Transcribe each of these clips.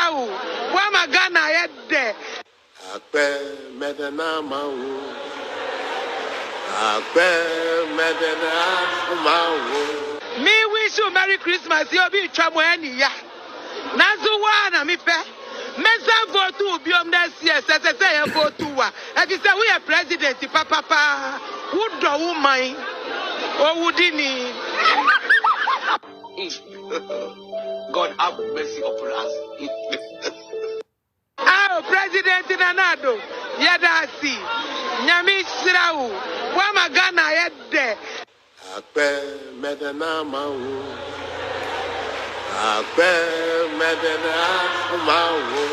Srau, Wamagana yet. Akpe medena mawu. Akpe medena mawu. Me wish you Merry Christmas. You'll be trouble any ya. Nazuwana mi pe. Mesa vote to be on this year. Say vote to wa. And you say we are president. Papa, would do woman or would he? God have mercy upon us. Oh, President Nanado, Yadasi, Nyami Srau, Wamagana yet. Akpe medena mawu. Akpe medena mawu.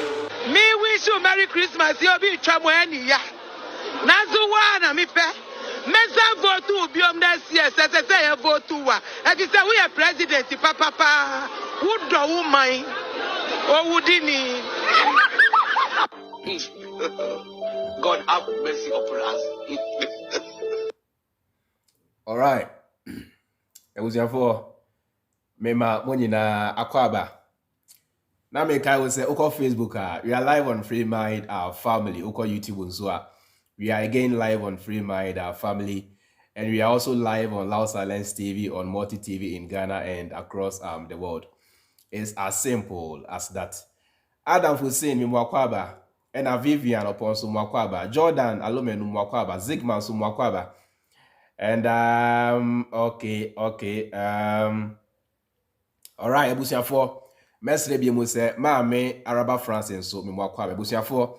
Me wish you Merry Christmas. You'll be trouble any ya. Nazuwana mi pe. Mesa vote to be on this year. Say vote to wa. And you say we are president. Papa, would do woman or would he? God have mercy upon us. All right. It was your for Mema Monina Akwaba. Now make I will say Oko Facebook we are live on Freemind our family, Oko YouTube Unzua. We are again live on Freemind our family, and we are also live on Loud Silence TV on Multi TV in Ghana and across the world. It's as simple as that. Adam Hussein Mwakwaba and Vivian upon Sumwakwaba, Jordan Alomenu Mwakwaba, Zigman Sumwakwaba. And okay. All right, Ebusia for Mesre bi mu se maame Araba France nso me Mwakwaba. Ebusia for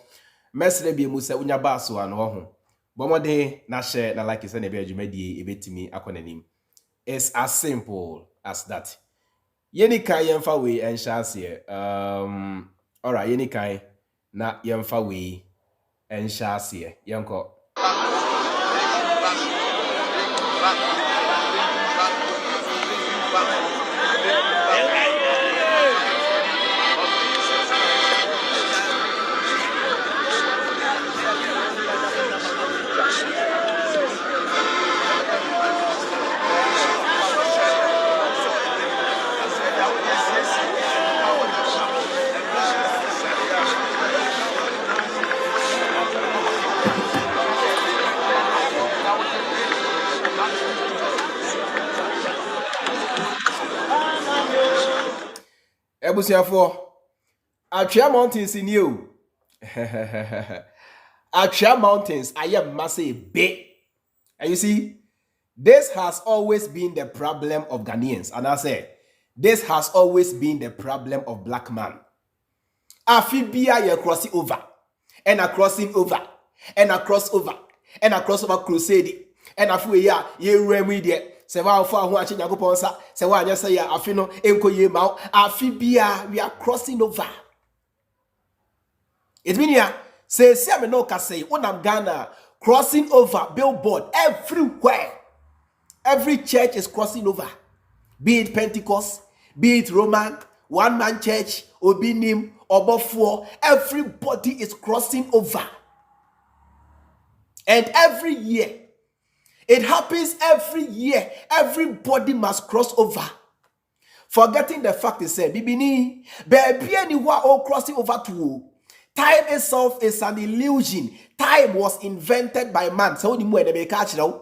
Mesre bi mu se unya baso ano ho. Bomode na share na like say na be adwumadie ebetimi akonanim. It's as simple as that. Yeni kan yemfa we enhase all right, yeni kan na yemfa we enhase yenko. Ebusiafo, Atria Mountains in you. Atria Mountains, I am massive big. And you see, this has always been the problem of Ghanaians. And I say, this has always been the problem of black man. Afibia you're crossing over, and a crossing over, and a crossover, and a crossover crusade, and a few year, you remedy. Se wa for ho ache nyagopon sa se wa anya say ya afi no enkoye ma afi bia we are crossing over. It mean ya say me no ka say unam Ghana crossing over billboard everywhere. Every church is crossing over. Be it Pentecost, be it Roman, one man church, Obinim, Obofo, everybody is crossing over. And every year it happens every year. Everybody must cross over. Forgetting the fact is said, Bibini, baby, anyone all crossing over to. Time itself is an illusion. Time was invented by man. So you must be catch now.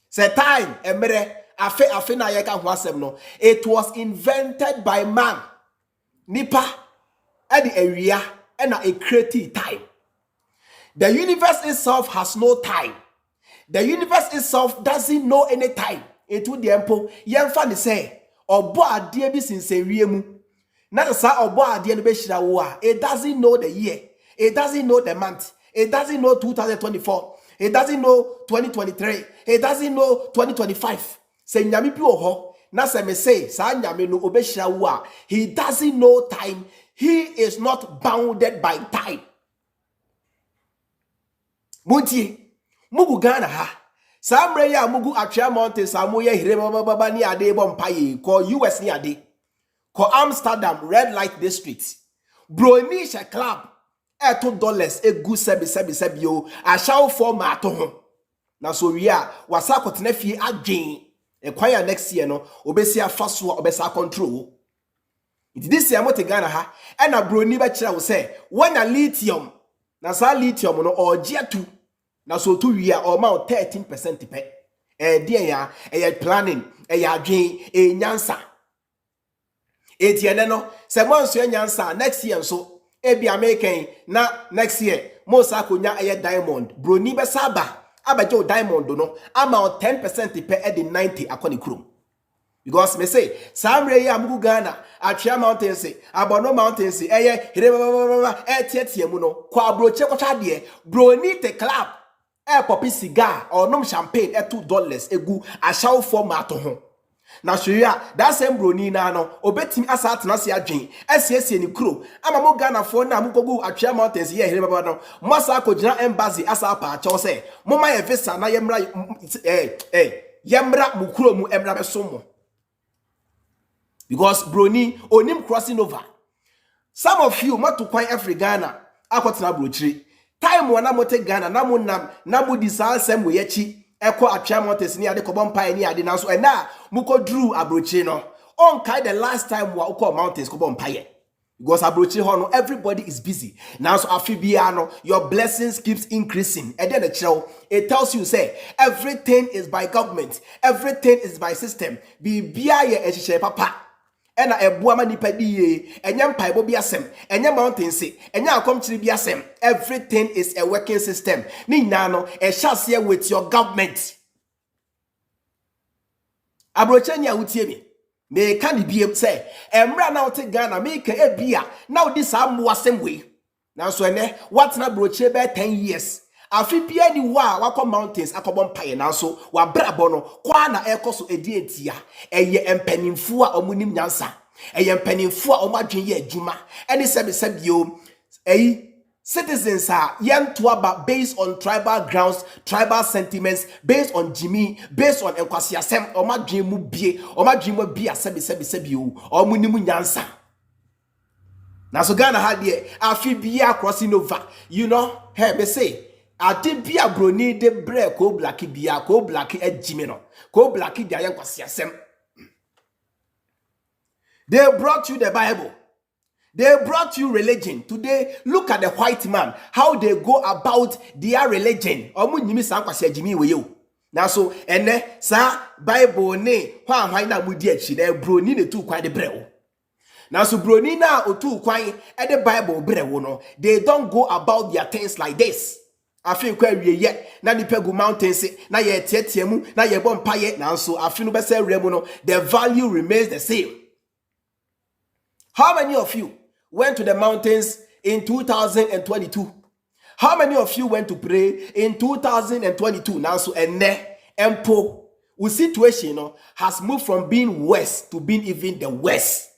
Say time, it was invented by man. Nipa, at the area, and a creative time. The universe itself has no time. The universe itself doesn't know any time. Into the empo, Yanfani say, or boa dear be since a riemu. Not sa or boa dear beshira. It doesn't know the year. It doesn't know the month. It doesn't know 2024. It doesn't know 2023. It doesn't know 2025. Say nyami piwo na se me say sa nyami no obeshira. He doesn't know time. He is not bounded by time. Munti. Mugu Ghana ha. Samre ya mugu Atria Mountains samuye hirema baba ni ade bompaye ko US ni ade. Ko Amsterdam red light district. Bronisha club $2 egu sebi yo ashaw for ma to ho. Na so wi a wasa kotena fie adwen. E kwaya next year no obesi afaso obesa control. This year mo te Ghana ha and a broni be kira wo say when a lithium na sa lithium no or G2 na so 2 year or ma 13% pe dia ya planning ya adwen nyansa etiene no se mo nso nyansa next year so ebi American na next year mo sa konya diamond broni be saba abaje diamond no ama 10% pe e de 90 akoni krom. Because me say samre ya mugu Ghana atwea mountain say abono mountain say mu no kwa abroche kwacha de broni te club poppy cigar or nom champagne at $2 egu ashaw format ho na hwea that same broni na no obetimi asat na se adwen asiesie ni kro ama mo Ghana for na mugogu atwea mountain say no mo sa akogina embassy asa pa acho say mo ma ye visa na yemra yemra mu kro mu emra beso mo. Because broni onim crossing over. Some of you matu kwan every Ghana akotena brochiri. Time wana mote Ghana na mu disal sem we yechi eko atwa motes ni ade kobon pai ni ade nanso ena muko drew abrochiri no. On kai the last time wa uko mountains kobon pai. Because abrochiri ho no everybody is busy. Now so afibia no your blessings keeps increasing. And then the chiro it tells you say everything is by government, everything is by system. Bibia ye ehihye papa. Ena ebuama nipa diye enya mpaibo bi asem enya mountain se enya akomchiri bi asem. Everything is a working system. Ni nyina no ehye with your government. Abroche nya wutie mi me ka ni biem say emra na wote Ghana me ka ebia na wodi sa mo asem we na so ene what na broche be 10 years afipia ni wa wakọ mountains akọbọ mpaye na so wa brabo no kwa na ekoso edi etia eye empanimfu a omunim nyansa eye empanimfu a omadwen ye adwuma ene sebio citizens are young to about based on tribal grounds, tribal sentiments, based on Jimmy, based on Enkwasiasem, or my dream will be, or my dream will be a sebi, or munimu nyansa. Now, so Ghana had here, I feel be crossing over. You know, hey, me say, I did be a brony de break, ko blacky be a ko blacky at Jimino, ko blacky the Enkwasiasem. They brought you the Bible. They brought you religion. Today, look at the white man, how they go about their religion. Now, so, and sa Bible ne, why na mudiachi, they broni ne tu quite the brew. Now, so broni na o tu quite at the Bible brewono. They don't go about their things like this. I feel quite yet. Na the Pegu Mountains, na ye tiemu, na ye bon paye. Now, so I feel no better remono. The value remains the same. How many of you went to the mountains in 2022? How many of you went to pray in 2022? Now, so empo, the situation has moved from being worse to being even the worst.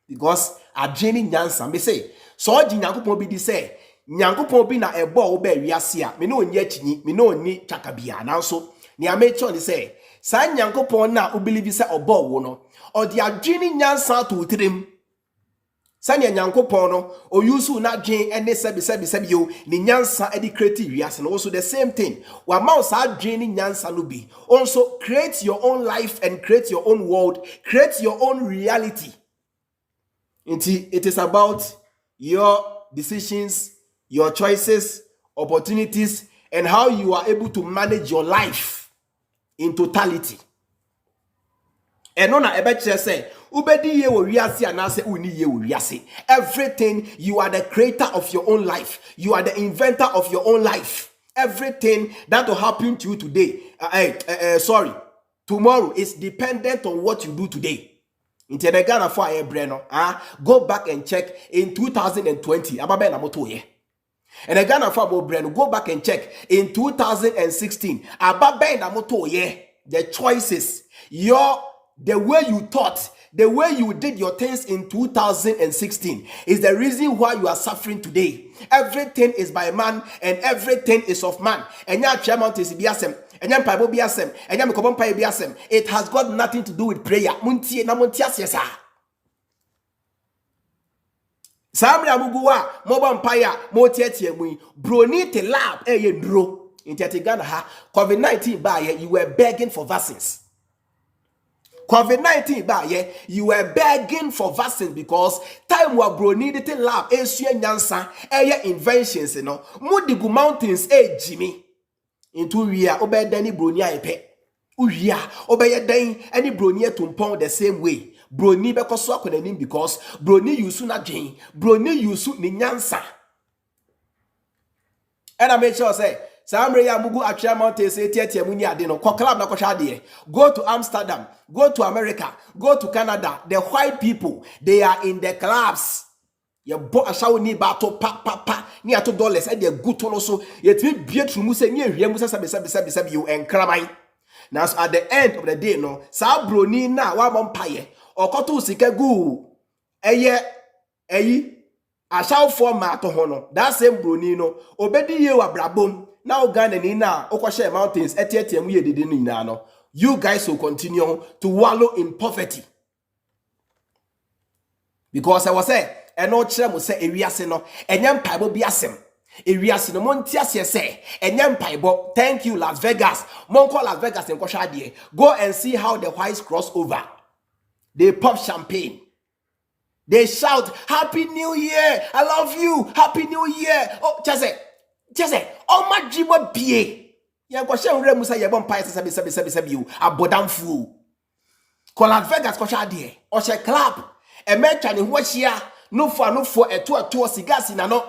Because adjeni nyansa, me say, so Nyankopon bi di say, Nyankopon bi na ebo obe wiase a, me no onye chinyi, me no oni chakabia. Now, so ni amecho ni say, sa Nyankopon na ubelieve say obo wo no, or the adjeni nyansa to utrim. Sanya Nyankopon no o yusu na dwen ene sebi yo ni nyansa edi create wiase no also the same thing wa ma sa dwen ni nyansa no bi also create your own life and create your own world, create your own reality. It is about your decisions, your choices, opportunities, and how you are able to manage your life in totality. And on a say everything, you are the creator of your own life. You are the inventor of your own life. Everything that will happen to you today, tomorrow is dependent on what you do today. In Ghana for a breno, go back and check in 2020. And again, go back and check in 2016. The choices, the way you thought, the way you did your things in 2016 is the reason why you are suffering today. Everything is by man and everything is of man. And it has got nothing to do with prayer. Samra muguwa moba mpaya motiatie mu broni te lab in Ghana ha COVID-19 ba you were begging for vaccines. COVID-19 ba ye, you were begging for vaccine because time wa bro needed lab esua nyansa eye inventions no Mudigu mountains Jimmy into wia obedani broni ayepe uwia obeyeden any broni tumpon the same way broni bekoso akonanim because broni yusu na dwen broni yusu ni nyansa. And I make sure say Samre ya mugu Achia Mountain say tietie muni ade no club na kwhwa ade. Go to Amsterdam, go to America, go to Canada. The white people, they are in the clubs. You bought a show ni battle pa ni ato dollars e de guto no so yet me bietru mu say ni ehwie mu sabe you enkramai. Now so at the end of the day no sa broni na wa mompaye okoto sika gu eyi ashaw format ho no that same broni no obedi ye wa brabom na Uganda ni na okoshe mountains etietie mu ye dede no ina no you guys will continue to wallow in poverty because I was say eno kire mo say ewiase no enyam paibo bi asem ewiase no monti ase say enyam paibo. Thank you Las Vegas, monko Las Vegas en kwhwa ade. Go and see how the whites cross over. They pop champagne. They shout, Happy New Year! I love you! Happy New Year! Oh, just say, oh my jibo pie. Ya go she nre musa ye bon pai sabe you abodam fu. Ko Las Vegas ko sha de. O she club. E mecha ni ho hia no for eto cigars na no.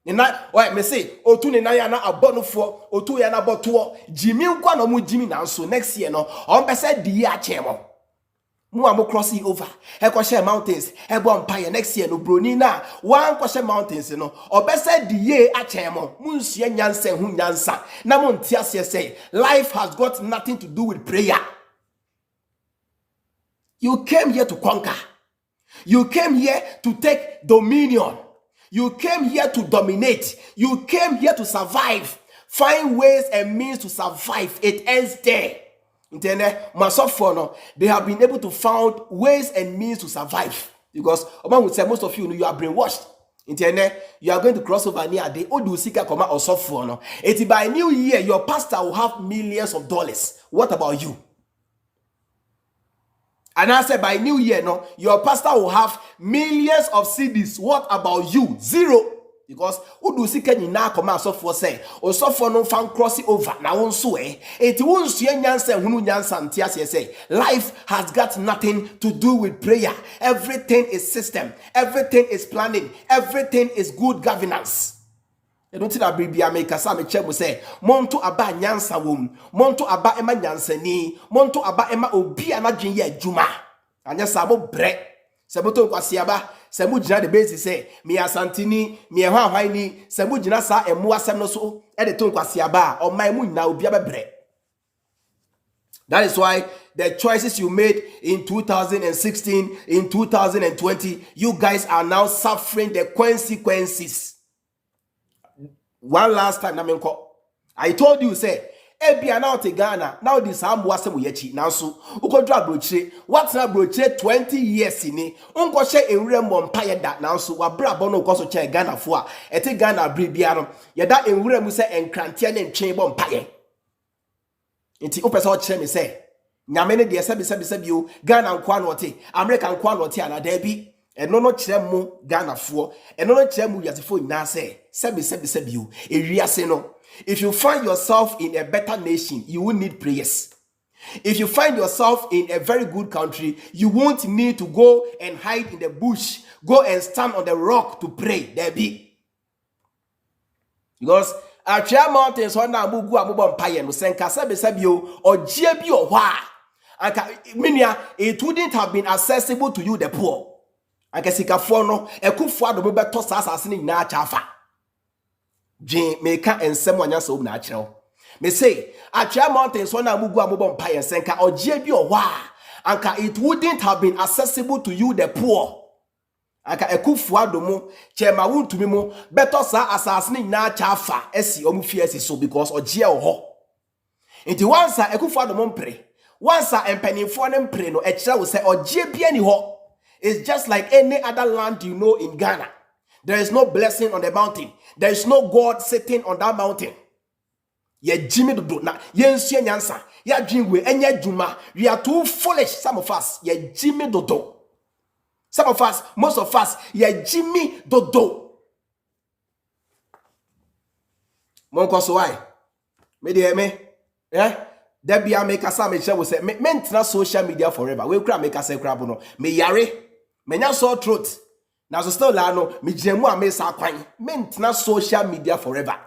Ni na o me say otu ni na ya na abonofo otu ya na boto Jimmy nkwa no mu Jimmy na so next year no on be say di ya chemo. Mu am crossing over e ko share mountains e bo empire next year no broni na wan ko share mountains no obese the ye achemo mu nsua nyansa hu nyansa na mo ntiase say life has got nothing to do with prayer. You came here to conquer. You came here to take dominion. You came here to dominate. You came here to survive. Find ways and means to survive. It ends there. They have been able to find ways and means to survive because would say most of you are brainwashed. You are going to cross over near the Odusika Koma or software. It's by New Year, your pastor will have millions of dollars. What about you? And I said by New Year, no, your pastor will have millions of CDs. What about you? Zero. Because Udusika ni na koma software say or software no fan cross over na won so it won sue nyansa hunu nyansa ntia say life has got nothing to do with prayer. Everything is system, everything is planning, everything is good governance. You don't see that baby make asa me chemo say monto aba nyansa wom monto aba ema nyansa ni monto aba ema obi anadwen ye adwuma anya sabo bre seboto kwase aba Semu jina the base say me asantini me hwanhwan ni semu jina sa emu asem no so e de ton kwase aba o man mu nyina obi abebre. That is why the choices you made in 2016, in 2020, you guys are now suffering the consequences. One last time I told you say Ebia now te Ghana, now this amwasem yechi nanso ukodra brochire what na brochire 20 years ni unko she enwure mompaye da nanso wa bra bo no koso che Ghana fo a ete Ghana bribia no ye da enwure mu se enkrantia ne ntwen bo mpaye nti opese o kire me se nyame ne de sebe bio Ghana nkwa no te America nkwa no te ana da bi eno no kire mu Ghana fo eno no kire mu yasefo nyina se sebe bio ewiase no. If you find yourself in a better nation, you won't need prayers. If you find yourself in a very good country, you won't need to go and hide in the bush, go and stand on the rock to pray. There be. Because Achia Mountains on na mugu amubon paye no senka sebio or jebi or wa. Minia, it wouldn't have been accessible to you, the poor. Akesika fono, Akufo Addo beto sasasini na chafa. Jin meka ensem wanya so na akireo me say Achia Mountains on amugu amobon pa yensenka ogie bi owa anka it wouldn't have been accessible to you the poor anka Akufo Addo mu chema wuntumi mu beto sa asasene na chafa esi omufie esi so because ogie oho nti once Akufo Addo mu mpre once empanimfo ne mpre no ekira wo say ogie bi ani ho. It's just like any other land you know in Ghana. There is no blessing on the mountain. There is no God sitting on that mountain. Ye Jimmy do na ye nsua nyansa. Ya dream we enya juma. We are too foolish, some of us. Ye Jimmy do. Some of us, most of us, ye Jimmy do. Monko so why? Me dey me. There be a make us me share we say maintenance social media forever. We kra make us say kra no. Me yare. Me nya sore throat. Now so still la no me jemu a me sa kwan. Maintenance social media forever.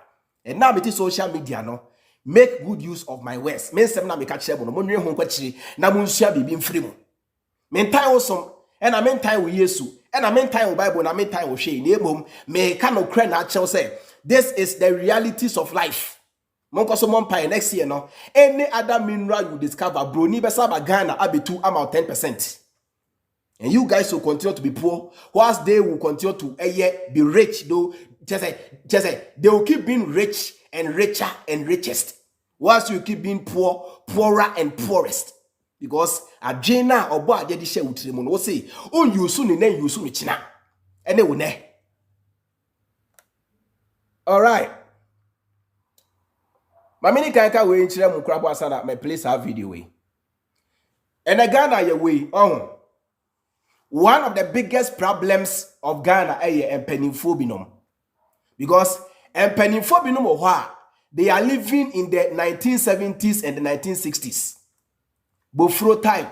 And now me social media no. Make good use of my words. Me sem na me ka share no. Mo nwe ho kwachiri na mo nsua bibi mfiri mu. Me ntan wo som. And I mean time with Yesu. And I mean time with Bible. And I mean time with Shay. Me kind of cry na say this is the realities of life. Next year, no. Any other mineral you discover, bro, ni besa ba Ghana abetu amount 10%. And you guys will continue to be poor, whilst they will continue to be rich. Though just say they will keep being rich and richer and richest, whilst you keep being poor, poorer and poorest. Because Ajena or Boa Dedi share with them will say, oh, you soon and then you soon china. And they will ne. All right. Mamini kanka we nchire mu krabo asana me place our video we. And Ghana ye we one of the biggest problems of Ghana empanimfo binom. Because empanimfo binom they are living in the 1970s and the 1960s. Bofro time,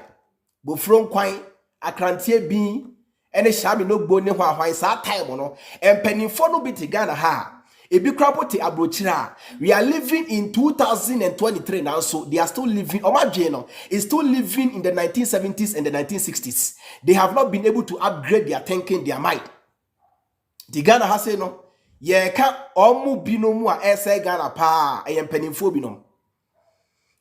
bofro kwan, akrantie bi, ene shabi no gbo ne hwan sa time no. Empanimfo no bi te Ghana ha. We are living in 2023 now, so they are still living. Omajeno is still living in the 1970s and the 1960s. They have not been able to upgrade their thinking, their mind. The Ghana has said no. Ye ka omu binomu a ese Ghana pa ayem penifo binom.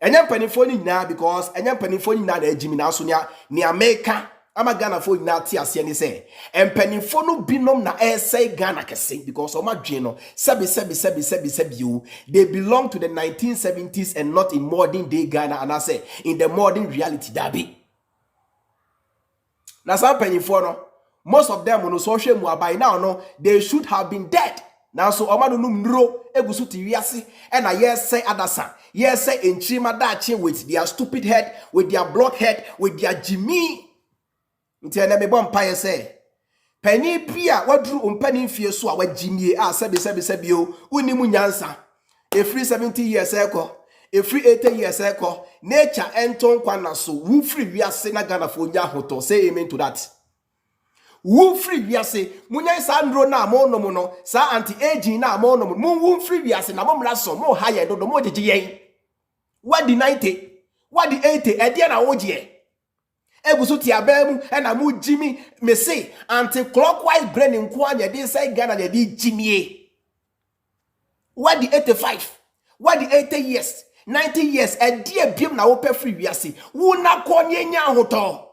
Enyam penifo ni na because enyam penifo ni na ejimi na so ni America. Ama Ghana for na ti ase ni say empanifo no binom na say Ghana kese because omadwe sebi you they belong to the 1970s and not in modern day Ghana, and I say in the modern reality dabi. Na some empanifo no most of them on social media by now no they should have been dead. Now so omadu num nro egusu ti wiase and I yes say adasa yes say enchima dachi with their stupid head, with their blockhead, with their Jimmy. Ntiana me bom paye say pani pia wadru umpani fie so a wagimie a sebi o unimu nyansa e free 70 years eko e free 80 years eko nature enton kwana so wu free wiase na Ghana fo nya hoto. Say amen to that. Wu free wiase munya sandro na amono no sa anti aging na amono mu wu free wiase na momra so mo higher do mo jeje yen what the 90 what the 80 e dia na woje Egusu ti abemu and mu Jimmy me say anti-clockwise brain in kwanya dey say Ghana dey Jimmy. What the 85? What the 80 years? 90 years e dey biem na wo pe free wiase. Wu na ko nyenya hoto.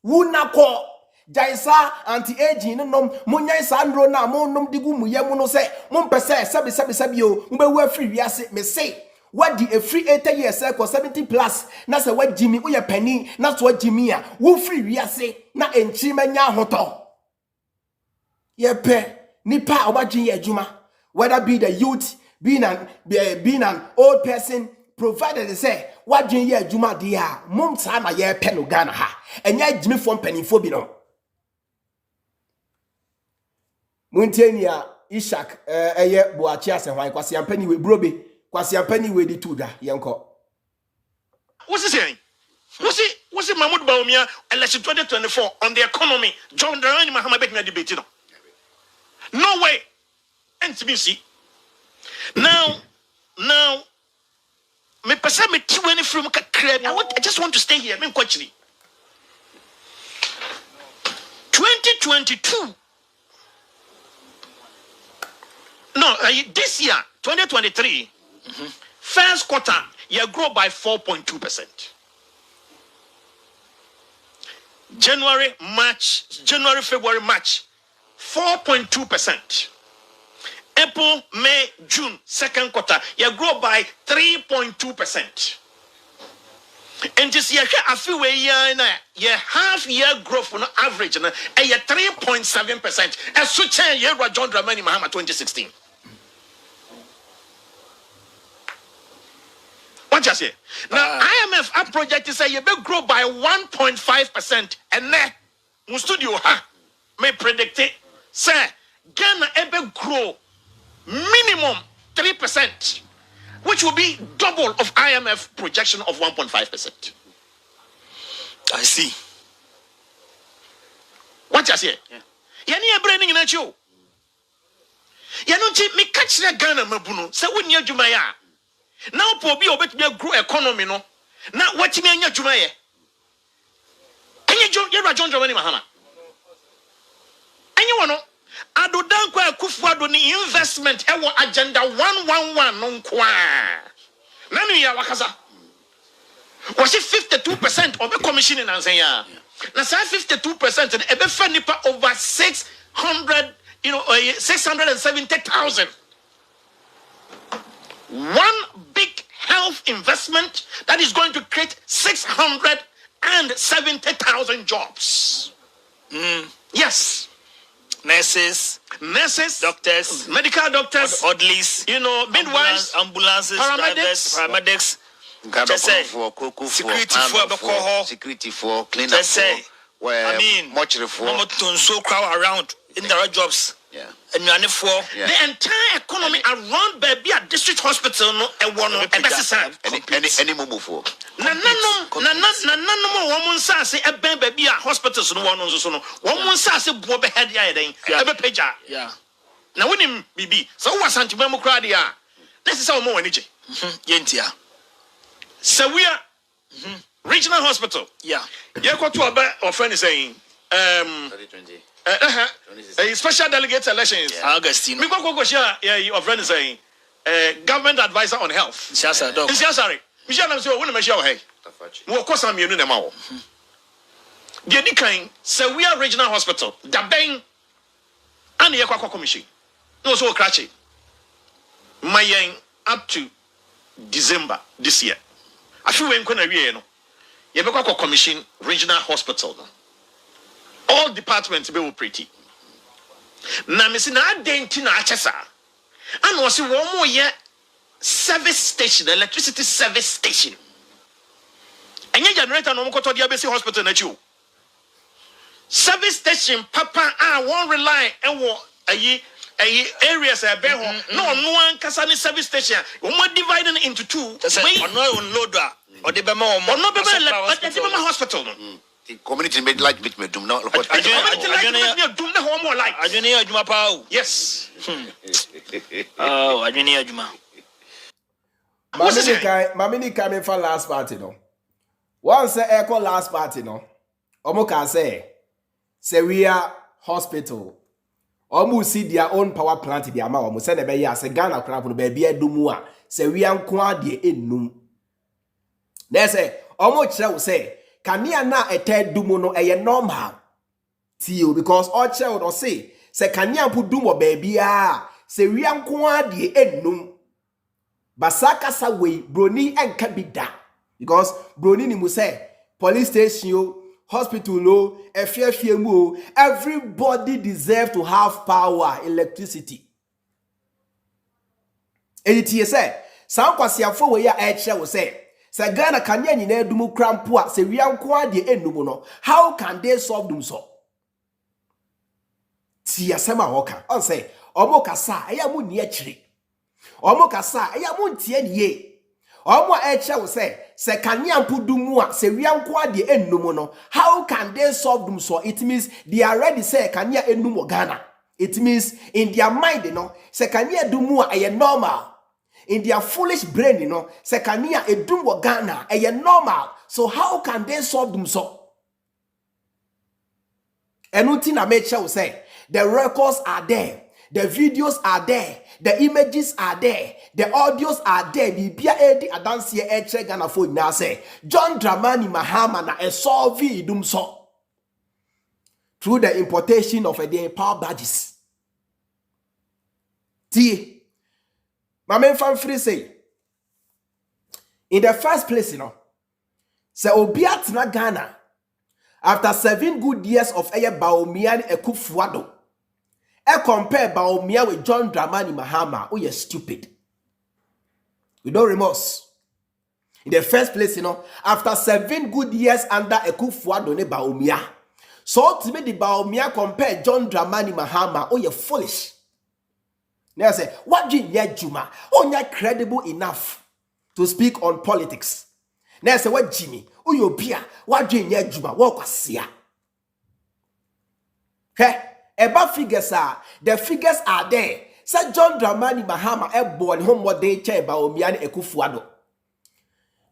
Wu na ko jaisa anti-aging no munya sandro na mo nom digu mu yemu no say mo pese sebi o mbe wo free wiase me say what the free 80 years or 70 plus na say what Jimmy uye penny na so Jimmy a wo free wiase na enchi manya hoto ye pe nipa obadwen ye adwuma whether be the youth being an old person provided they say what dwen ye adwuma de a mom sa na ye pe no Ghana ha enya Jimmy from pennyfo bi no Muntenia Ishaq eye boachi ase hwan kwase ampani we brobe kwasi ampani we di tuda yenko. What's he saying? What's it Mahamudu Bawumia election 2024 on the economy? John Dramani Mahama bet me debate no way. NTBC. Now me person me ti when from I just want to stay here. Me kwachiri 2022. No, this year 2023. First quarter, you grow by 4.2%. January, February, March, 4.2%. April, May, June, second quarter, you grow by 3.2%. And this year, a few year half year growth on average, and 3.7%. As such a year, John Dramani Mahama 2016. What you say? Now IMF a project is say you be grow by 1.5%, and ne mu studio ha may predict it. Say Ghana ebe grow minimum 3%, which will be double of IMF projection of 1.5%. I see. What you say? Yani e branding na chu. Yanu chi me catch na Ghana mabuno. Say wonni adwuma ya. Now po bi obetumi grow economy no. Na watimi anya adwuma ye. Anya John Dramani Mahama. Anya wono. Addo Dankwa Akufo Addo ni investment ewo agenda 111 no nkwa. Nanu ya wakaza. Was it 52% of the commission in Ansenya? Now, 52% and ebe fa nipa over 670,000. One big health investment that is going to create 670,000 jobs. Yes. Nurses, doctors, medical doctors, orderlies, midwives, ambulances, paramedics. Security for cleanup. I mean, mortuary for so crowd around indirect jobs. Yeah. The entire economy around baby at district hospital no and one any move for. Nanano woman say a baby at hospitals no one so no. Woman say bobe head ya den. Ebe peja. Yeah. Na wonim bibi. So was anti-memo crowd ya. This is how more energy. Yentia. So we are regional hospital. Yeah. You got to a friend is saying 2020. Special delegate elections. Augustine. Me go share your friend is saying government advisor on health. Sorry. Michelle am say we na share hey. We of course am you na ma wo. The kind say we are regional hospital. Da ben and ye kwa commission. No so crash. My up to December this year. I feel when kuna wie no. Ye be kwa commission regional hospital no. All departments be pretty. Na me si na adenti na achesa. And was one more year service station, electricity service station. Enye generator no mkoto dia besi hospital na chi. Service station papa won't rely and ayi areas a be ho. No one kasa ni service station. We dividing into two. We no load or the bema or no bema hospital no. The community made like bit me dum now. Yes. Oh, I didn't hear Juma. Mamini coming for last party no. Once say echo last party no. Omo can say Seria Hospital. Omo see their own power plant their ma omo say na be ya say Ghana kra no be bia dumu a Seria nko ade enum. Na say omo kire wo say Kania na ete dumu no eye normal. Tio because all child or say kania pu dumo baby se wianko ade enum. Basaka sa we broni enka bida. Because broni ni mu say police station hospital lo efie mu everybody deserve to have power, electricity. Eti say san kwasiafo we ya eche wo say se Ghana kanya nyina edumu krampo a se wianko ade enum no, how can they solve them so? Tia sema woka on say omo kasa eya mu ni akire omo kasa eya mu ntie niye omo eche wo say se kanya mpudumu a se wianko ade enum no, how can they solve them so? It means they already say kanya enum Ghana. It means in their mind se kanya dumu a eye normal. In their foolish brain, Sekania edum wo Ghana, a normal. So how can they solve them so? And nothing I made sure say the records are there, the videos are there, the images are there, the audios are there. Bibia edi adansie eche Ghana for na say John Dramani Mahama na e solve idum so through the importation of the power badges. T. My main fan free say in the first place, say Obiat na Ghana after 7 good years of Bawumia and Akufo Addo. Compare Bawumia with John Dramani Mahama. Oh, you're stupid. We don't remorse. In the first place, after 7 good years under Akufo Addo Bawumia, so to me the Bawumia compare John Dramani Mahama, oh, you're foolish. Now I say, what do you Juma? Oh, you're credible enough to speak on politics. Now I say, what Jimmy? Oh, you Pia, what do you Juma? What was here? Hey, about figures are, the figures are there. Sir John Dramani Mahama born home what they chair Bawumia and Akufo Addo.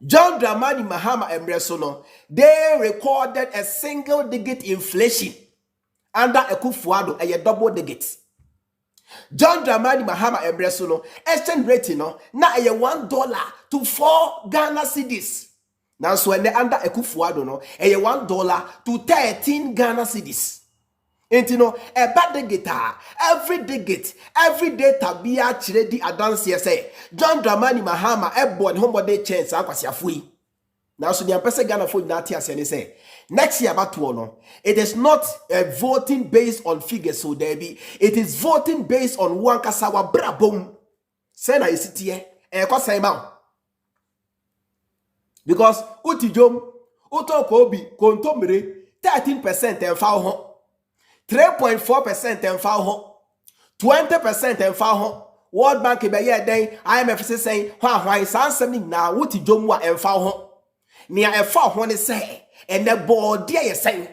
John Dramani Mahama Emresono, they recorded a single-digit inflation under Akufo Addo, a double-digit. John Dramani Mahama Emresono, exchange rate na $1 to 4 Ghana cedis. Now so when they under Akufo Addo no, $1 to 13 Ghana cedis. And a bad guitar, every day tabia chiredi adansi say John Dramani Mahama born homebody chance akwasi afui. Now so the person Ghana for that year say next year about no, it is not voting based on figures so there be, it is voting based on one kasawa brabom. Say na isiti here e ko say ma. Because utijom uto ko bi kontomre 13% en fa ho. 3.4% and foul 20% and foul. World Bank be ye den IMF saying why something now what jomwa and foul near a foul one is say and the board dear you saying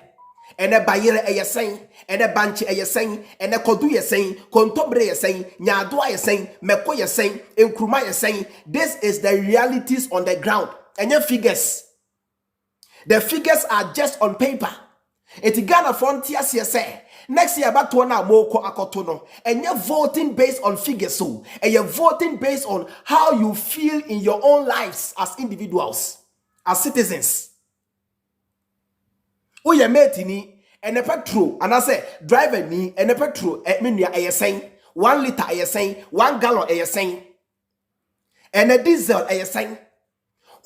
and a buyer a saying and a bunch a saying and a kodu you saying kontobre you saying nyadwa you saying meko you saying enkruma you saying. This is the realities on the ground and your figures. The figures are just on paper. Eti Ghana frontier say next year about to na moko akotono and you're voting based on figures so and you're voting based on how you feel in your own lives as individuals, as citizens. Uye mate ni and a petrol and I say driver ni and a petrol minya a saying 1 liter a saying 1 gallon a saying and a diesel a saying.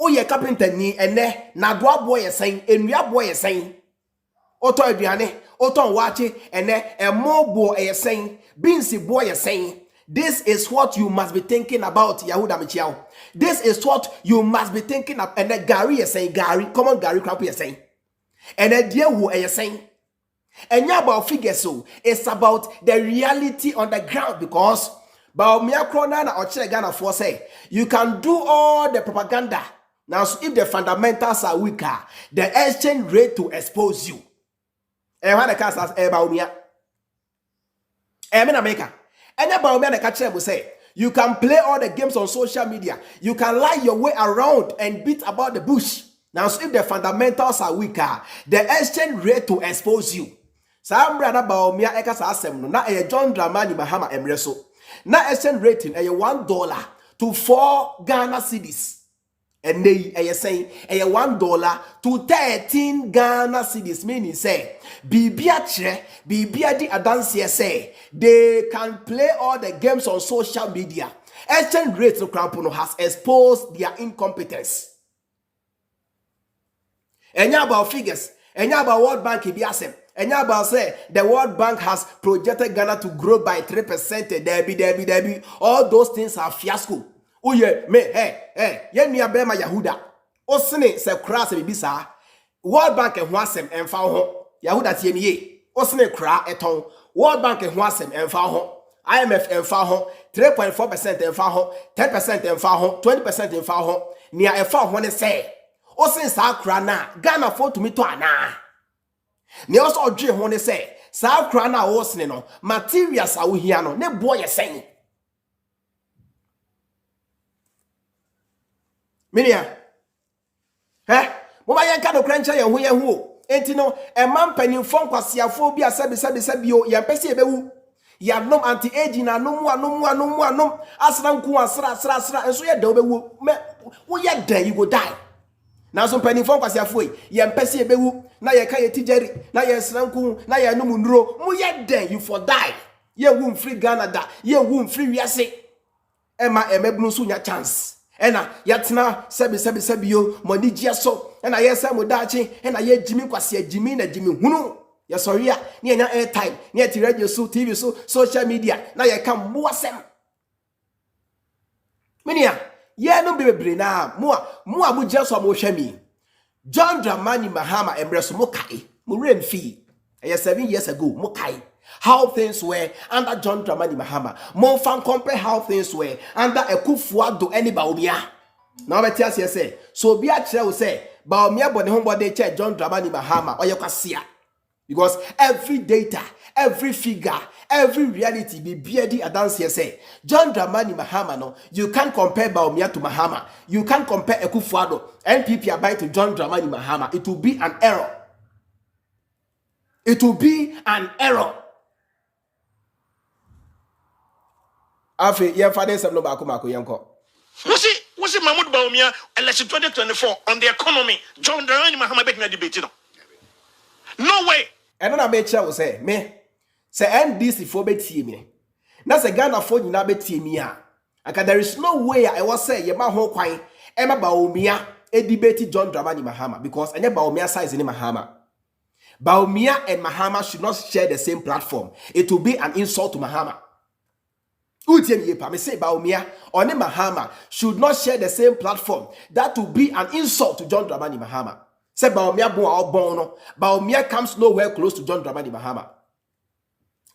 Uye carpenter ni and ne na dwa boy a saying and we boy a saying. Oto aduane, oto wache, and a more boy is saying, Binsi boy is saying, this is what you must be thinking about, Yahuda Michiao. This is what you must be thinking of, and then Gary is saying, Gary, come on, Gary Crappy is saying, and then dear who is saying, and yeah, about figures so it's about the reality on the ground because Bawumia Kronana or Che Ghana for say, you can do all the propaganda. Now, so if the fundamentals are weaker, the exchange rate to expose you. And when the cast as Bawumia, in America, and Bawumia the catcher will say, you can play all the games on social media, you can lie your way around and beat about the bush. Now, so if the fundamentals are weaker, the exchange rate to expose you. Some brother Bawumia ekas asem no na John Dramani Mahama emreso. Na exchange rating $1 to 4 Ghana cedis. And they saying $1 to 13 Ghana cedis, meaning say Bibia di adansi say they can play all the games on social media. Exchange rate of Krampuno has exposed their incompetence. And about figures, and about World Bank ibiasem. And about say the World Bank has projected Ghana to grow by 3%. Debbie. All those things are fiasco. Oh yeah, me, hey, yen mi abema Yahuda. Osene se kra se bibisa. World Bank ehwasem emfa ho. Yahuda tie mi ye. Osene kra eton. World Bank ehwasem emfa ho. IMF emfa ho. 3.4% emfa ho. 10% emfa ho. 20% emfa ho. Nia emfa ho ne se. Osene sa kra na Ghana for to me to ana. Nia also odwe ho ne se. Sa kra na osene no materials a wo hia no ne boy ye sen. Minia, Mama yanka no krancha ye hu enti no e man panimfo nkwasiafo bi asabi o ya pese ebewu ya nom anti age na nom asra nku asra enso ye da obewu wo ye da you go die na so panimfo nkwasiafo ya pese ebewu na ye ka ye tijeri na ye sra nku na ye nom nuro mu ye da you for die ye wu free Ghana da ye wu free wiase ema emebunu so nya chance. Ena yatna sebi yo money gia so ena yesa modachi ena ye jimi kwase jimi na jimi hunu ya soria ni enya airtime ni eti radio so TV so social media na ye kam moasem minia Yeah, no be na mo just mo hwe me. John Dramani Mahama embrace mo kai. Mo rain fee. 7 years ago, mo kai. How things were under John Dramani Mahama. Mo fan compare how things were under Akufo Addo any Bawumia. Now me tell you say, so be a chair say, Bawumia body homebody chair John Dramani Mahama or you can see. Because every data, every figure, every reality be beardy a dance here say John Dramani Mahama no, you can't compare Bawumia to Mahama. You can't compare Akufo Addo, NPP abide to John Dramani Mahama. It will be an error. It will be an error. Afi, yeah, father said no baku yanko. Was it Mahamudu Bawumia election 2024 on the economy? John Dramani Mahama making a debate, no way. And then I made sure say me say NDC for betie me. Na say Ghana for nyina betie me a. Aka there is no way I was say ye ma ho kwan e ma Bawumia e debate John Dramani Mahama because enye Bawumia size ni Mahama. Bawumia and Mahama should not share the same platform. It will be an insult to Mahama. Me say Bawumia or Mahama should not share the same platform. That will be an insult to John Dramani Mahama. Say Bawumia born or born. Bawumia comes nowhere close to John Dramani Mahama.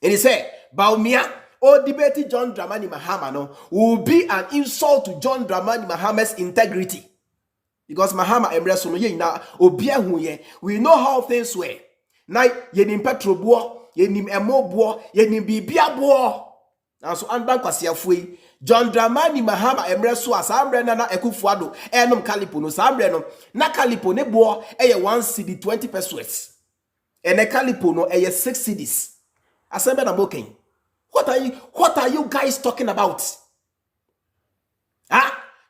And he said, Bawumia or debate John Dramani Mahama no will be an insult to John Dramani Mahama's integrity. Because Mahama embrace no ye na obia hu ye. We know how things were. Na yenim petro bo, yenim emo bo, yenim bibia bo. Now so andan kwasiafui John Dramani Mahama emre so asambre na Akufo Addo enom kalipo no sambre no na kalipo ne bo eye 1 cedi 20 pesos ene kalipo no eye 6 cedis asembe na moken. What are you guys talking about?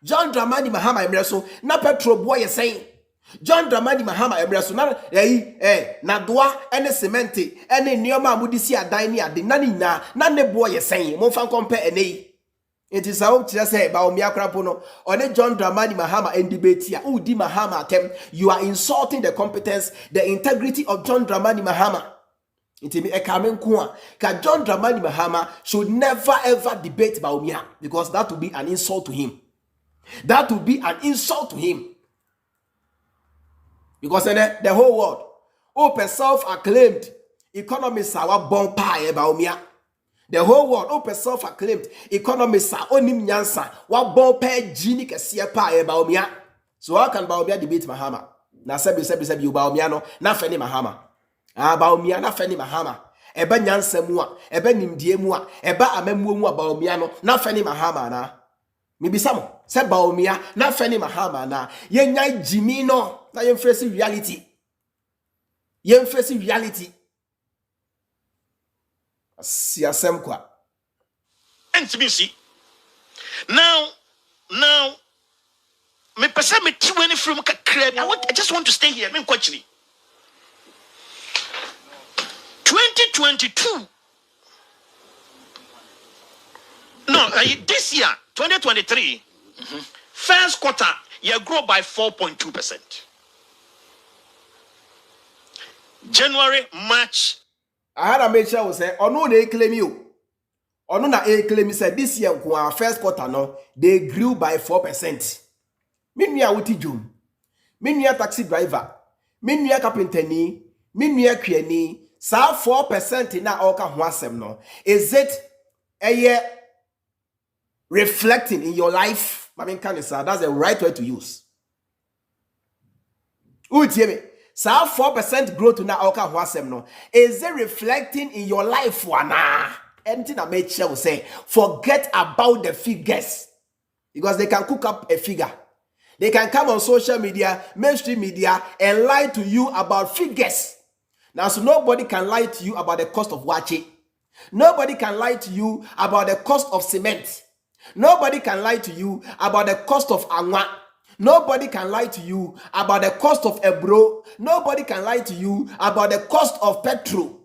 John Dramani Mahama emre so na petro bo ye saying John Dramani Mahama emre so na doa ene cementi ene nioma amudisi adan ni ade na ne boy ye saying mo fan compare ene it is how to say Bawumia krapo no one John Dramani Mahama and debate here udi Mahama atem you are insulting the competence the integrity of John Dramani Mahama. Intimi ekamen kwa ka John Dramani Mahama should never ever debate Bawumia because that will be an insult to him. That will be an insult to him. Because the whole world, open self-acclaimed economists are born pie Bawumia. The whole world, open self-acclaimed economists are onim nyansa wa born pie genie kesia pie Bawumia. So how can Bawumia debate Mahama? Na sebi you Bawumia no na feni Mahama. Bawumia na feni Mahama. Eba nyansa mu a, eba nimdie mu a, eba amemmu mu a Bawumia no na feni Mahama na. Mibisamo se Bawumia na feni Mahama na yenya jimi no. Na yen face reality. Yen face reality. Siasem kwa. NTBC. Now, me pesa me 20 from kakre. I just want to stay here. Me kwachiri. 2022. No, this year, 2023, first quarter, you grow by 4.2%. January, March. I had a major who say, "Oh no, they claim you. Oh no, they claim say this year, first quarter no, they grew by 4%. Minya wuti June, minya taxi driver, minya carpenter ni, minya kwieni, sa 4% na oka huasem no. Is it a year reflecting in your life? I mean, that's the right word to use. Utieme. So 4% growth na oka huasem no. Is it reflecting in your life wana? Anything I made sure will say, forget about the figures. Because they can cook up a figure. They can come on social media, mainstream media, and lie to you about figures. Now, so nobody can lie to you about the cost of wache. Nobody can lie to you about the cost of cement. Nobody can lie to you about the cost of anwa. Nobody can lie to you about the cost of ebro. Nobody can lie to you about the cost of petrol.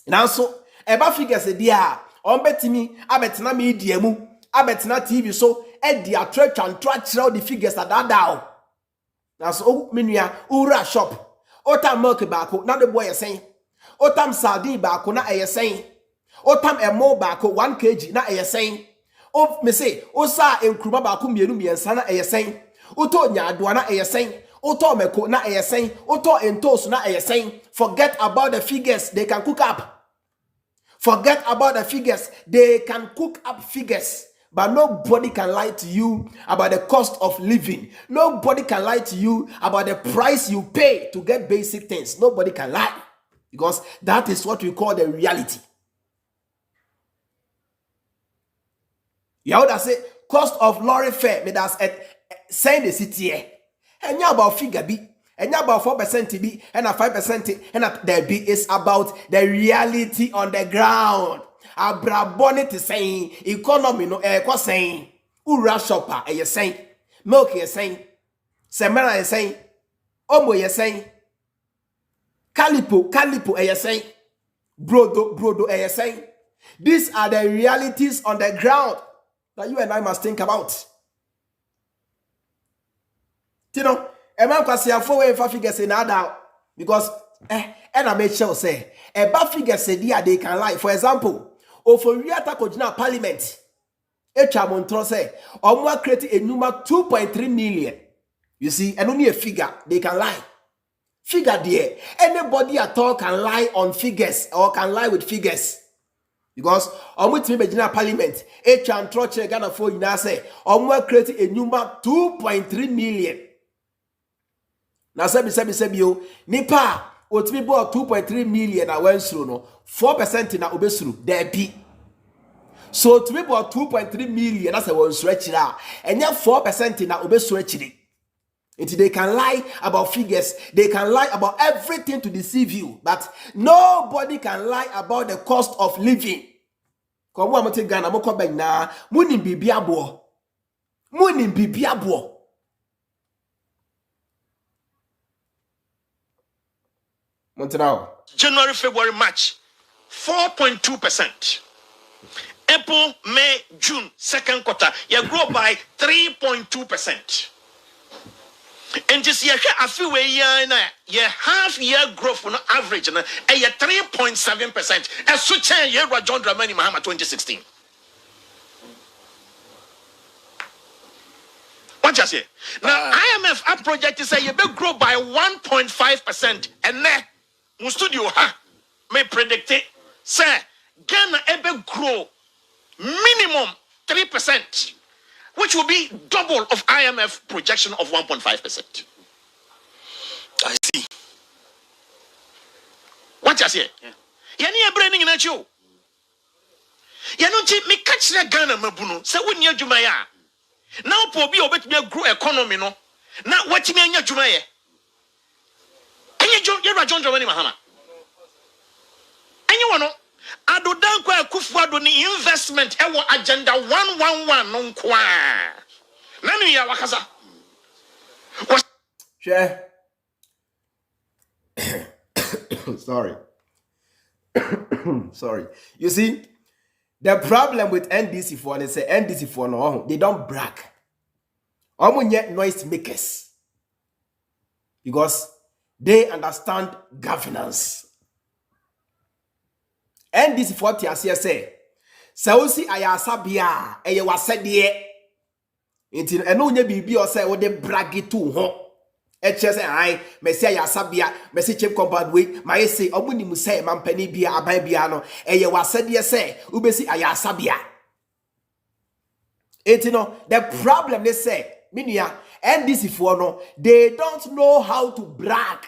Now, so, eba figures a dia, on betimi, abetina me diemu, abetina TV, so, edi a church and track the figures at that down. Now, so, minya, ura shop, otam milk bako, now the boy is saying, otam sardine bako, na a saying, otam emo bako, 1 kg, na a saying, O me say, o sa enkruma ba ku mienu miensa na eyesen. Uto nyadoa na eyesen. Uto meko na eyesen. Uto entos na eyesen. Forget about the figures, they can cook up. Forget about the figures, they can cook up figures. But nobody can lie to you about the cost of living. Nobody can lie to you about the price you pay to get basic things. Nobody can lie. Because that is what we call the reality. You would say cost of lorry fare. Me that's send the city. And you about figure B. And you about 4% be and a 5% and there be is about the reality on the ground. Abrabonnet is saying economy no saying ura shopper saying milk saying semana saying omo saying calipo saying brodo saying. These are the realities on the ground that you and I must think about. You know, a man can say 4 figures in other because and I make sure say a bad figure say they can lie. For example, for Riata Kojina Parliament, a Chamontron say or more create a number 2.3 million. You see, and only a figure they can lie. Figure there. Anybody at all can lie on figures or can lie with figures. Because on which Virginia Parliament, a Chantroche Ghana for you now say or more create a number 2.3 million. Now, sebi yo nipa otimi bo 2.3 million a went through no 4% na obesuru there be. So to be about 2.3 million that's a one stretch now and yet 4% na obesuru chiri. Until they can lie about figures, they can lie about everything to deceive you, but nobody can lie about the cost of living. Come on, I'm Ghana, I'm coming now. Munim bibiabo. January, February, March, 4.2%. April, May, June, second quarter, you grow by 3.2%. And this year, I feel your half year growth on average, and 3.7%. As such a year, John Dramani Mahama 2016. What you say? Now, IMF a project is say you will grow by 1.5%, and then studio may predict it. Say Ghana ever grow minimum 3%, which will be double of IMF projection of 1.5%. I see. What you say? You need a branding in a show. You know, me catch the Ghana mabuno. Say when you jumaya. Now, for be obet me grow economy no. Now what me anya jumaya? You're John Dramani Mahama. Anyone know? Addo Dankwa Akufo Addo ni investment ewo agenda 111 no nkwa. Nanu ya wakaza. Share. Sorry. You see, the problem with NDC for they say NDC for no, they don't brag. Omunye noise makers. Because they understand governance. NDC for TSC say, Sausi ayasabia, eye wasedie. Inti eno nye bibi o say wo de bragi to ho. Eche say ai, mesi ayasabia, mesi chip compound we, my say omuni mu say mampani bia aban bia no, eye wasedie say ubesi ayasabia. Inti no, the problem they say, minia NDC for no, they don't know how to brag.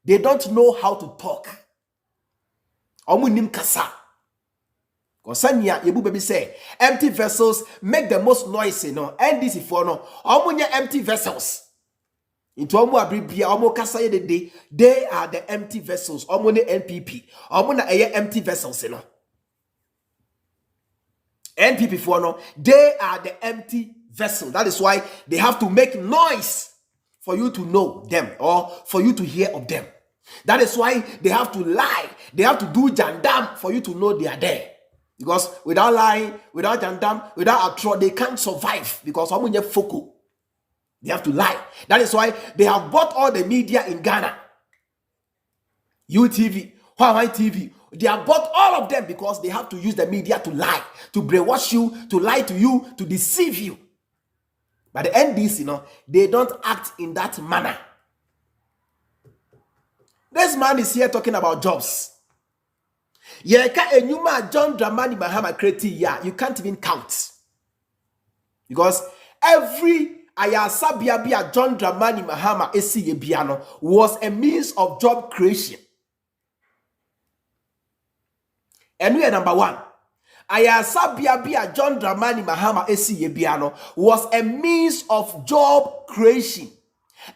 They don't know how to talk. Omunim kasa. Kosanya yebu baby say empty vessels make the most noise, you know. NDC for no. Omunya empty vessels. Into omu abribia omu kasa ye de they are the empty vessels. Omune NPP. Omuna eye empty vessels, you know. NPP for no. They are the empty vessel. That is why they have to make noise for you to know them or for you to hear of them. That is why they have to lie. They have to do jandam for you to know they are there. Because without lying, without jandam, without atro, they can't survive. Because they have to lie. That is why they have bought all the media in Ghana. UTV, Hawaii TV, They have bought all of them because they have to use the media to lie, to brainwash you, to lie to you, to deceive you. But the NDC, they don't act in that manner. This man is here talking about jobs. Yeka enyuma John Dramani Mahama created here, you can't even count. Because every Ayasabiabia John Dramani Mahama Esi Yebiano was a means of job creation. And we are number one. Ayasabiabia John Dramani Mahama Esi Yebiano was a means of job creation.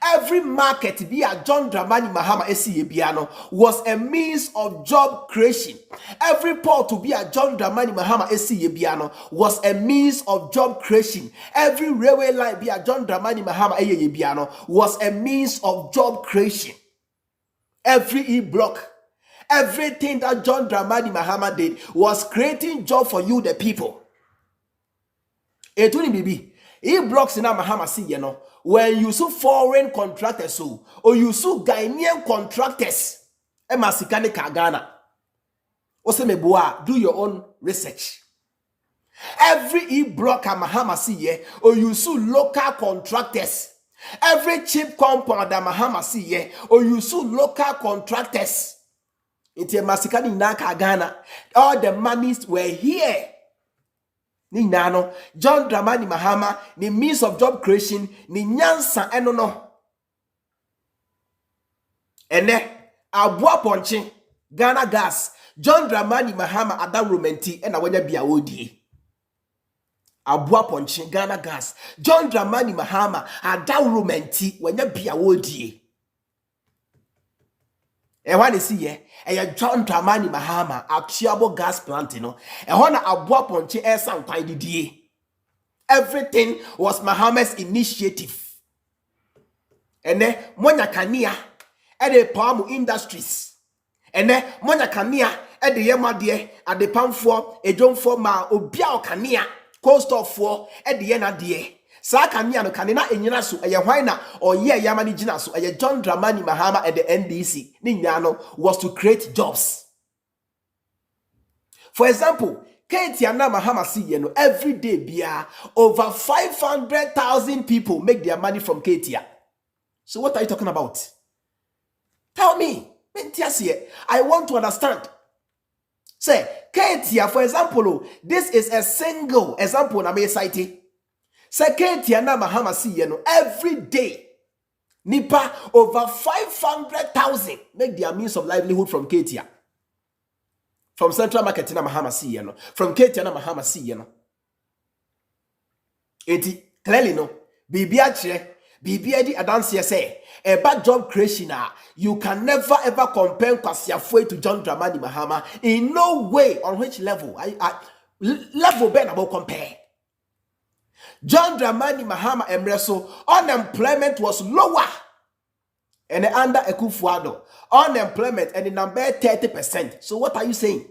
Every market via John Dramani Mahama Esi Yebiano was a means of job creation. Every port to be a John Dramani Mahama Esi Yebiano was a means of job creation. Every railway line via John Dramani Mahama Esi Yebiano was a means of job creation. Every e-block, everything that John Dramani Mahama did was creating job for you, the people. Etuni bibi, e-blocks in Mahama see when you see foreign contractors or you see Ghanaian contractors, emasikane kagana. Osemeboa, do your own research. Every e-block Mahama see or you see local contractors. Every cheap compound that Mahama see or you see local contractors. It's a masikani na kagana. All the monies were here. Ni nano John Dramani Mahama ni means of job creation ni nyansa enono ene abua ponche Ghana gas John Dramani Mahama Adam Romenti ena wanya bia wodie abua ponche Ghana gas John Dramani Mahama Adam Romenti wanya bia wodie Ewa see ye, John Dramani Mahama Achiabo gas plant na abua ponche esan kwai didie. Everything was Mahama's initiative. Ene monya kania ede palm industries. Ene monya kania ede yemade ade pamfo edwomfo ma obia okania cost of for ede ye na de. Sa kania no kanina enyina so eye hwan na oye yamani gina so eye John Dramani Mahama at the NDC ni nyano was to create jobs. For example, Ketiana Mahama see every day bia over 500,000 people make their money from Ketia. So what are you talking about? Tell me. I want to understand. Say Ketia, for example, this is a single example na me cite. Seketiana Mahama see every day nipa over 500,000 make their means of livelihood from Ketia. From Central Market na Mahama see from Ketia na Mahama see Eti clearly no bibia chere bibia di adanse say a bad job creation you can never ever compare Kwasiafo to John Dramani Mahama in no way. On which level level ben about compare. John Dramani Mahama Emreso, unemployment was lower. And under Akufo Addo, unemployment and the number 30%. So what are you saying?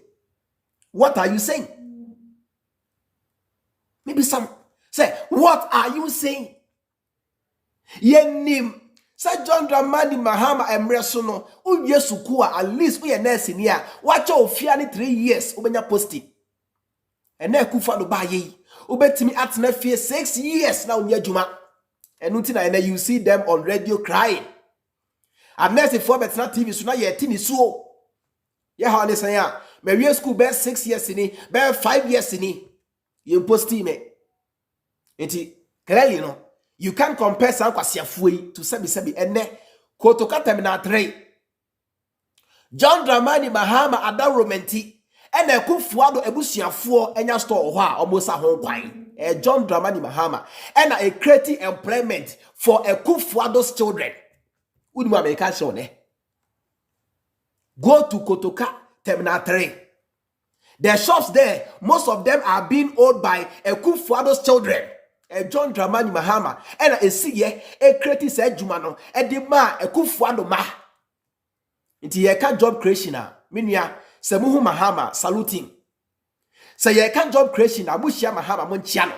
What are you saying? Maybe some say, what are you saying? Yenim say John Dramani Mahama Emreso no uyesukua at least we nurse in here. Watch your fiani 3 years ubenya posting. And then Akufo Addo ba ye. Ubetimi at na fear 6 years now near Juma. And until you see them on radio crying. I'm not for better TV so now you're tini so. Yeah, how they say ya. Maria school bear 6 years in it, bear 5 years in it. You post me. Eti clearly you can't compare San Kwasiafo to sebi and ne Kotoka terminal 3. John Dramani Mahama Adam Romenti. And Akufo Addo ebusuafo enya store ho a almost a hon kwan John Dramani Mahama and a creating employment for Akufo Addo's children. Udimu America show ne. Go to Kotoka Terminal 3. The shops there, most of them are being owned by Akufo Addo's children. John Dramani Mahama and a see a creating said Jumano and the ma Akufo Addo ma. It's a job creation minya Semuhu Mahama saluting. Say ye can't job creation Abushia Mahama Monchiano.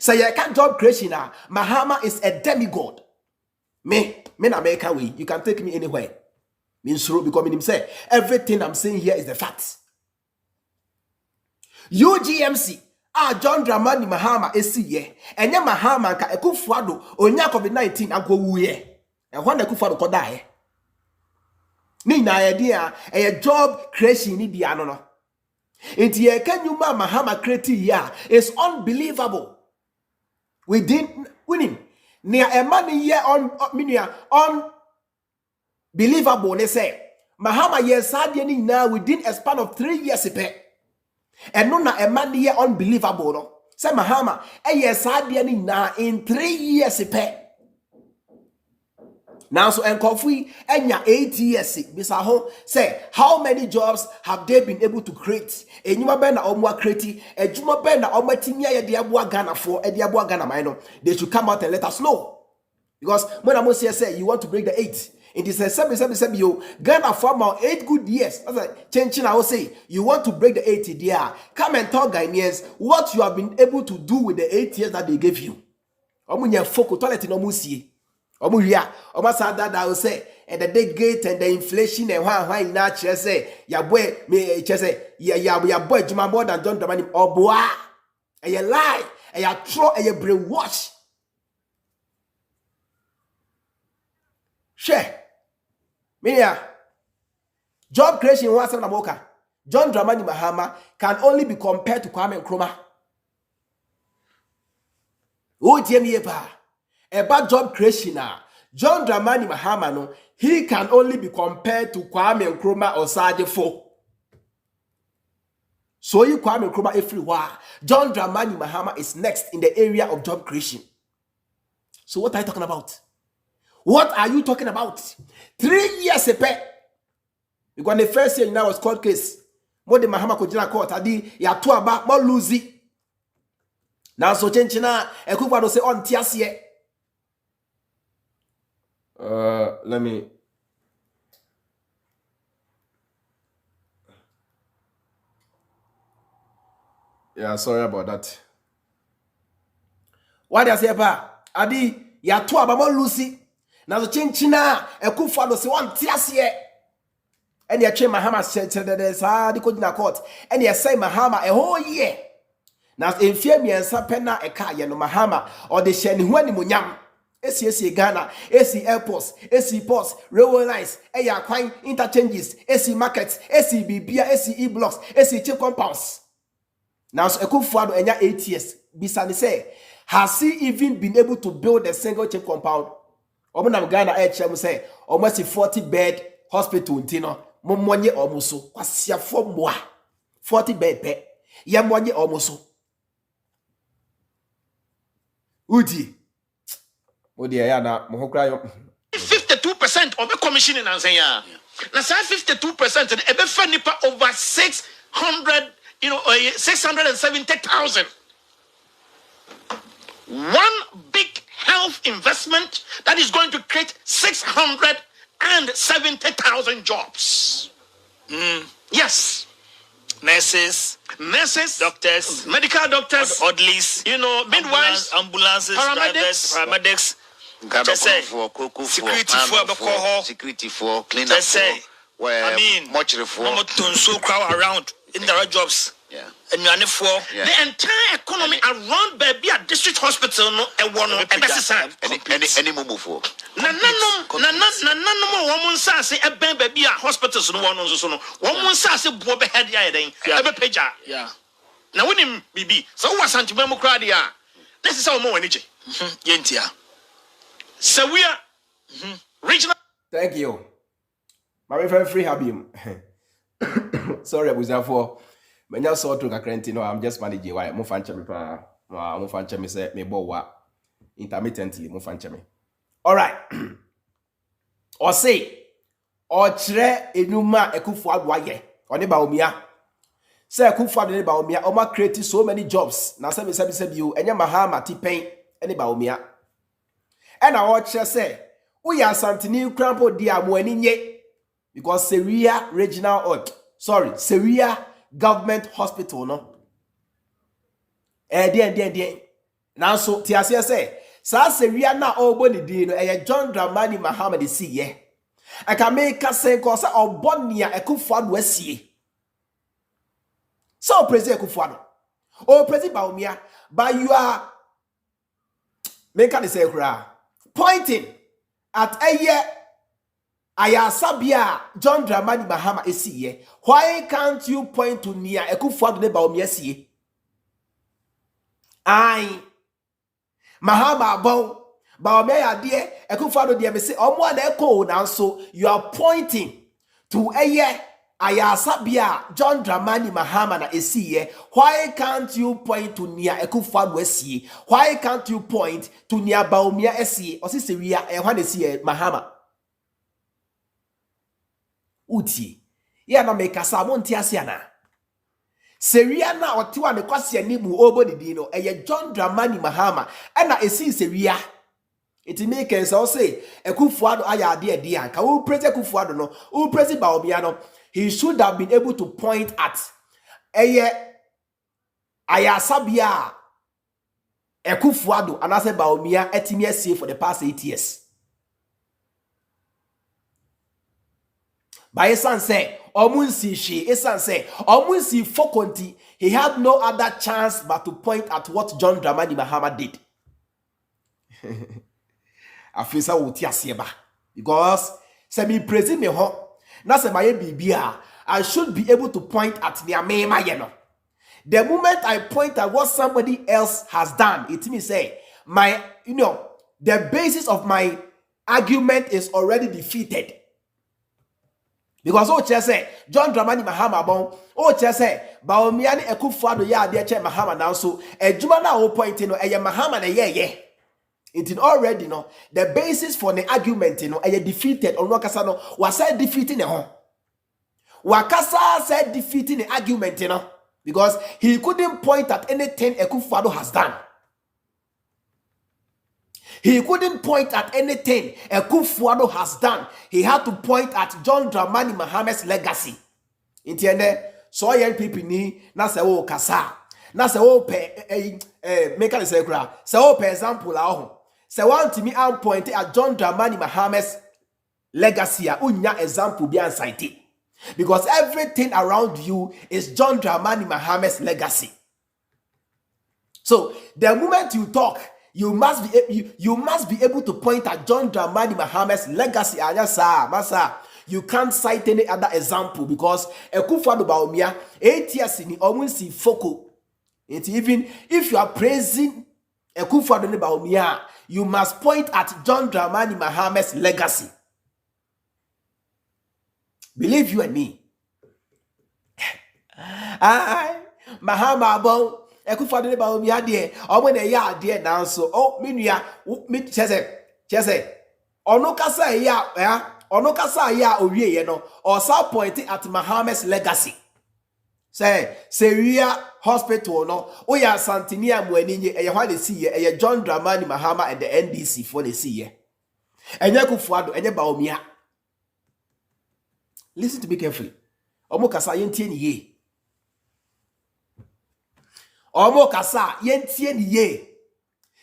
Say ye can't job creation Mahama is a demigod. Me na make a way. You can take me anywhere. Means because him say everything I'm saying here is the facts. UGMC John Dramani Mahama esi ye. Enye Mahama ka Akufo Addo onya COVID-19 agwo wuye. E ho na Akufo Addo kodae. Ni na idea a job creation ni dia no no. Enti ye kanyuma Mahama create ya is unbelievable. We didn't winning. Near a money year on believable. They say Mahama yes ni now within a span of 3 years and no na a money year unbelievable. No say Mahama yes ni now in 3 years now so enkofi enya 8 years bisa ho say how many jobs have they been able to create enyuma be na omo create ejuma be na omo timia ye de aboa Ghana for e de aboa Ghana man no they should come out and let us know because when I must say you want to break the 8 it is a 7 you Ghana for about 8 good years that's like changing I will say you want to break the 80 there come and tell Ghanaians what you have been able to do with the 8 years that they gave you omunya foko toilet no musie omuhia omasada that will say and the day gate and the inflation and why na che say ya boy me che say ya boy juma more than John Dramani oboa e ya lie e ya throw e ya brainwash share Minia, job creation was na moka. John Dramani Mahama can only be compared to Kwame Nkrumah. Oh, about job creation John Dramani Mahama no, he can only be compared to Kwame Nkrumah or Sadefo. So you Kwame Nkrumah everywhere. John Dramani Mahama is next in the area of job creation. So what are you talking about? What are you talking about? 3 years because the first year now was court case. More the Mahama Kojina court adi ya to aba more lose. Now so chenchina Akufo Addo say on tiasie. Let me yeah, sorry about that. What I say pa adi ya to aba more lose. Now the chinchina Akufo Addo say one tiasie. And ya chain Mahama said the Kojina court. And ya say Mahama a whole year. Now in fear me and sapena a car no Mahama or the sheni when munyam. AC Ghana, AC airports, AC ports, railway lines, air quine interchanges, AC markets, AC BBA, AC e-blocks, AC chip compounds. Now Akufo Addo enya 8 years. Bisani say, has he even been able to build a single chip compound? Omunam Ghana air chairman say almost a 40-bed hospital intino. Momonye omuso. Kwasia for moi. 40-bed pe. Yamonye omuso. Uti. Odi ya na mohokra yo. 52% of the commissioning and saying now say 52% and ebe fa nipa over 600 670,000. One big health investment that is going to create 670,000 jobs. Yes. Nurses, doctors, medical doctors, orderlies, midwives, ambulances, paramedics. Security for cleanup. Mortuary for around in the right jobs. Yeah. And the entire economy around baby at district hospital no e wono e necessary any move for nanom womun sase e ben baby at hospitals no wono so no womun sase bo be head ya den e be pagya na wonim bibi so was antimemu crowd ya this is how mo wani je yentia so we are regional. Thank you my friend free habim sorry abuzafo Menya so to kakrenti no I'm just managing why mo fanche me pa mo fanche me say me bowa intermittently mo fanche me. All right. Or say or chere enuma Akufo Addo aye oni Bawumia. Say Akufo Addo ni Bawumia o ma create so many jobs. Na say you enya Mahama tipen eni Bawumia. And I watch say we are Santini Crampo dia mo ani nye because Seria regional Seria government hospital no now so tiasia say sa Seria na obo ni di no John Dramani Mahama de see ye I can make a say cause or Bonia Akufo Addo esie. So President Akufo Addo. Oh President Bawumia, but you are making the say pointing at a year Ayasabia John Dramani Mahama esie. Why can't you point to Nia Akufo Addo ne Bawumia esie? Aye. Mahama bon Bawumia dear Akufo Addo dear me say omo na eko now, so you are pointing to a year Ayasabia John Dramani Mahama na esie. Why can't you point to Nia Akufo Addo esie? Why can't you point to Nia Bawumia esie? Or say we are one esie Mahama uti ya na make asa monti asiana seria na otiwa ne kwase animu obodi no eye John Dramani Mahama na esi seria it make sense o say Akufo Addo aya ade anka wo President Akufo Addo no wo President Bawumia no he should have been able to point at eye Ayasabia Akufo Addo anase Bawumia etimi asie for the past 8 years. By esan say omunsi she esan say omunsi fokonti, he had no other chance but to point at what John Dramani Mahama did. Afisa wuti asieba because se me praise me ho na se maye bibia I should be able to point at me amema ye no. The moment I point at what somebody else has done, it means say my the basis of my argument is already defeated. Because say John Dramani Mahama bon say Bawumia ni Akufo Addo ya ade che Mahama now, so ejuma na o point no eye Mahama na ye it already no the basis for the argument no eye defeated on wakasa no was said defeating the ho wakasa said defeating the argument no because he couldn't point at anything Akufo Addo has done. He couldn't point at anything Akufo Addo has done. He had to point at John Dramani Mahama's legacy. Intiende so NPP ni na se wo kasa na se wo pe make an example se wo pe example la ho se want me am point at John Dramani Mahama's legacy a unya example bi an cite because everything around you is John Dramani Mahama's legacy. So the moment you talk, you must be able to point at John Dramani Mahama's legacy. Masa, you can't cite any other example because Akufo Addo Bawumia 8 years in almost foco. Even if you are praising Akufo Addo Bawumia, you must point at John Dramani Mahama's legacy. Believe you and me. Mahama bon Akufo Addo Bawumia de omo na ya de now so menua me chese ono kasa ya owie ye no or sa point at Mahama's legacy. Say Seria Hospital no oya Santinia Muaninye eye hwa de see ye John Dramani Mahama and the NDC for the see ye. Enye Akufo Addo enye Bawumia. Listen to me carefully. Omo kasa yentie ni ye. Omo kasa yentie ni ye.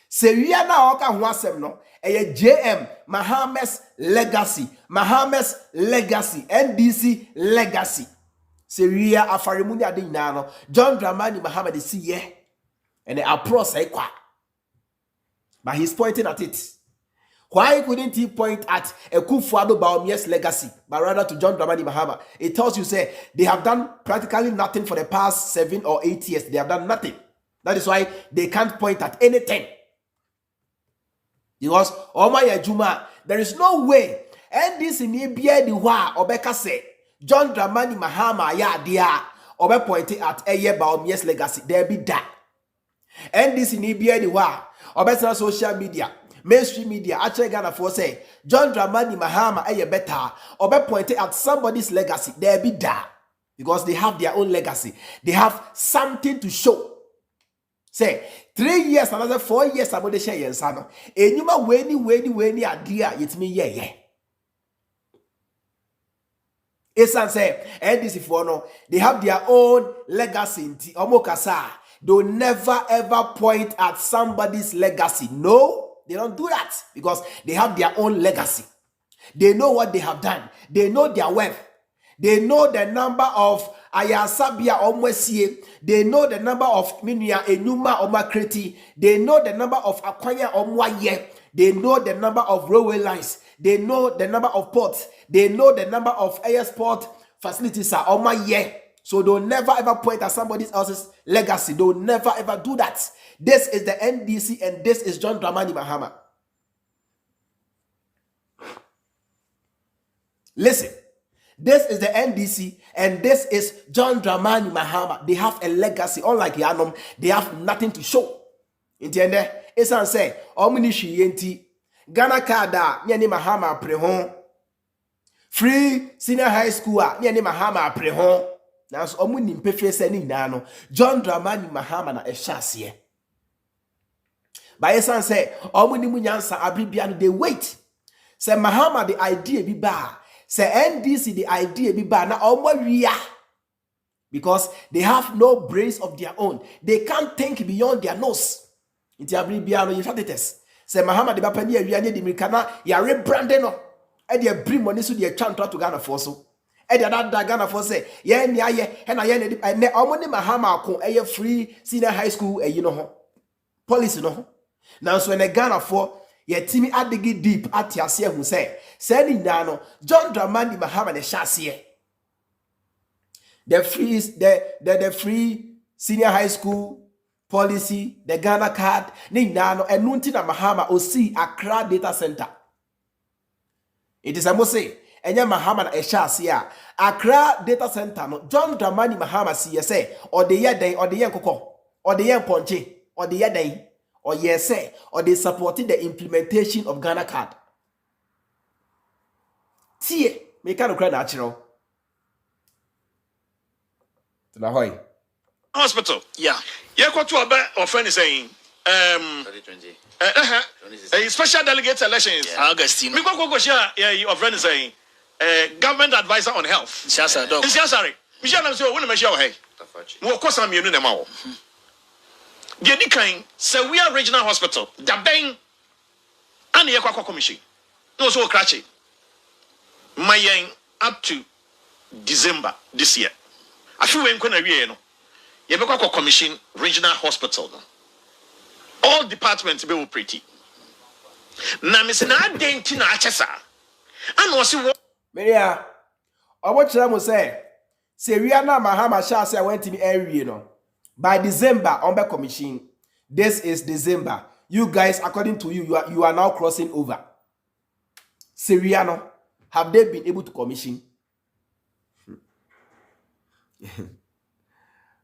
Seria na oka ho asem no eye JM Mahama's legacy, NDC legacy. Seria afaremuni ade nyina no John Dramani Mahama de see ye and the approach kwa. But he's pointing at it. Why couldn't he point at Akufo Addo Bawumia's legacy, but rather to John Dramani Mahama? It tells you, say, they have done practically nothing for the past 7 or 8 years. They have done nothing. That is why they can't point at anything. Because, oh my Juma, there is no way. And this in the wa Obeka say, John Dramani Mahama ya dia Obe pointing at Eye Bawumia's legacy. There be that. And this in the wa Obeka social media. Mainstream media actually Ghana for say John Dramani Mahama aye better or be pointed at somebody's legacy. There be that because they have their own legacy. They have something to show. Say 3 years, another 4 years about the share yensano. Enyuma weni idea it me yeah. Esan say and this if no they have their own legacy in omokasa. They'll never ever point at somebody's legacy. No. They don't do that because they have their own legacy. They know what they have done. They know their worth. They know the number of Ayasabia Omwesie. They know the number of Minia Enuma Omakreti. They know the number of Akwanya Omwaye. They know the number of railway lines. They know the number of ports. They know the number of airport facilities are Omaye. So they'll never ever point at somebody else's legacy. They'll never ever do that. This is the NDC and this is John Dramani Mahama. Listen, this is the NDC and this is John Dramani Mahama. They have a legacy. Unlike Yanom, they have nothing to show. Entiende? Esan say, omni shiyenti Ghana kada nyani Mahama prehon. Free senior high school nyani Mahama prehon. Now omni mpefe se ni nano. John Dramani Mahama na eshasiye. By esan say, omni munyansa abribiano they wait. Say Mahama the idea be bad. Say NDC the idea be bad na omwa because they have no brains of their own. They can't think beyond their nose. Iti abribiano yifatites. Say Mahama de bapani awiane de mirikana ya rebrande no. E de bring money so de twanto to Ghana for so. E de that Ghana for say ye ni aye e na ye ne omoni Mahama ko eye free senior high school e no ho. Policy no ho. Now so in Ghana for ye timi adigi deep atiase hu say ni no John Dramani Mahama ne shase. The free senior high school policy, the Ghana card, ni nano enunti na Mahama osi Accra data center. It is a say enya Mahama na eshase Accra data center no John Dramani Mahama si say or the yeden or the yankoko or the yan ponche or the yeden or yes or they supported the implementation of Ghana card. See, me kind of cry natural. Hoy. Hospital. Yeah. Yeah, what to a friend is saying. 2020. A special delegate elections. Yeah. Augustine. Me go share. Yeah, your friend is saying. Government advisor on health. Shasa dog. Sorry. Michelle, I'm saying, when I show hey. Mo kosa mi enu na ma wo. The kind, so we are regional hospital. The bang. And ye kwa commission. No so crash. My up to December this year. I feel when kuna wie no. Ye be kwa commission regional hospital no. All departments be pretty. Na me se na denti na achesa. And was wo Meria, obo kira mo say we are na Mahama sha say went to me area no. By December on be commission. This is December. You guys, according to you, you are now crossing over. Syriano, have they been able to commission?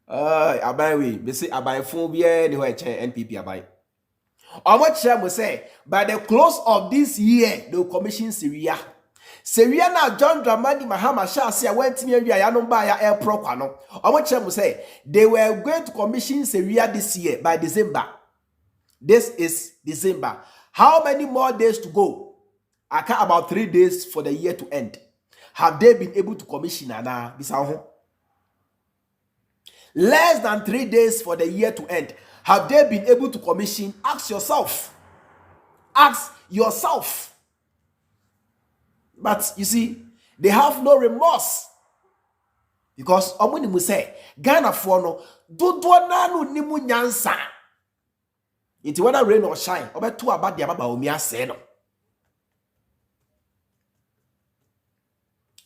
Abai we. They say abai phobia ni ho NPP abai. Omo chere mo say by the close of this year they will commission Syria. Syria now John Dramani Mahama Shasia went to me and ya no ba ya air proper no. Omo chere mo say they were going to commission Syria this year by December. This is December. How many more days to go? I count about 3 days for the year to end. Have they been able to commission ana bisaho? Less than 3 days for the year to end. Have they been able to commission? Ask yourself. Ask yourself. But you see, they have no remorse. Because omuni mu say, Ghana for no, do nanu ni mu nyansa. Iti whether rain or shine, obetu about the Bawumia say no.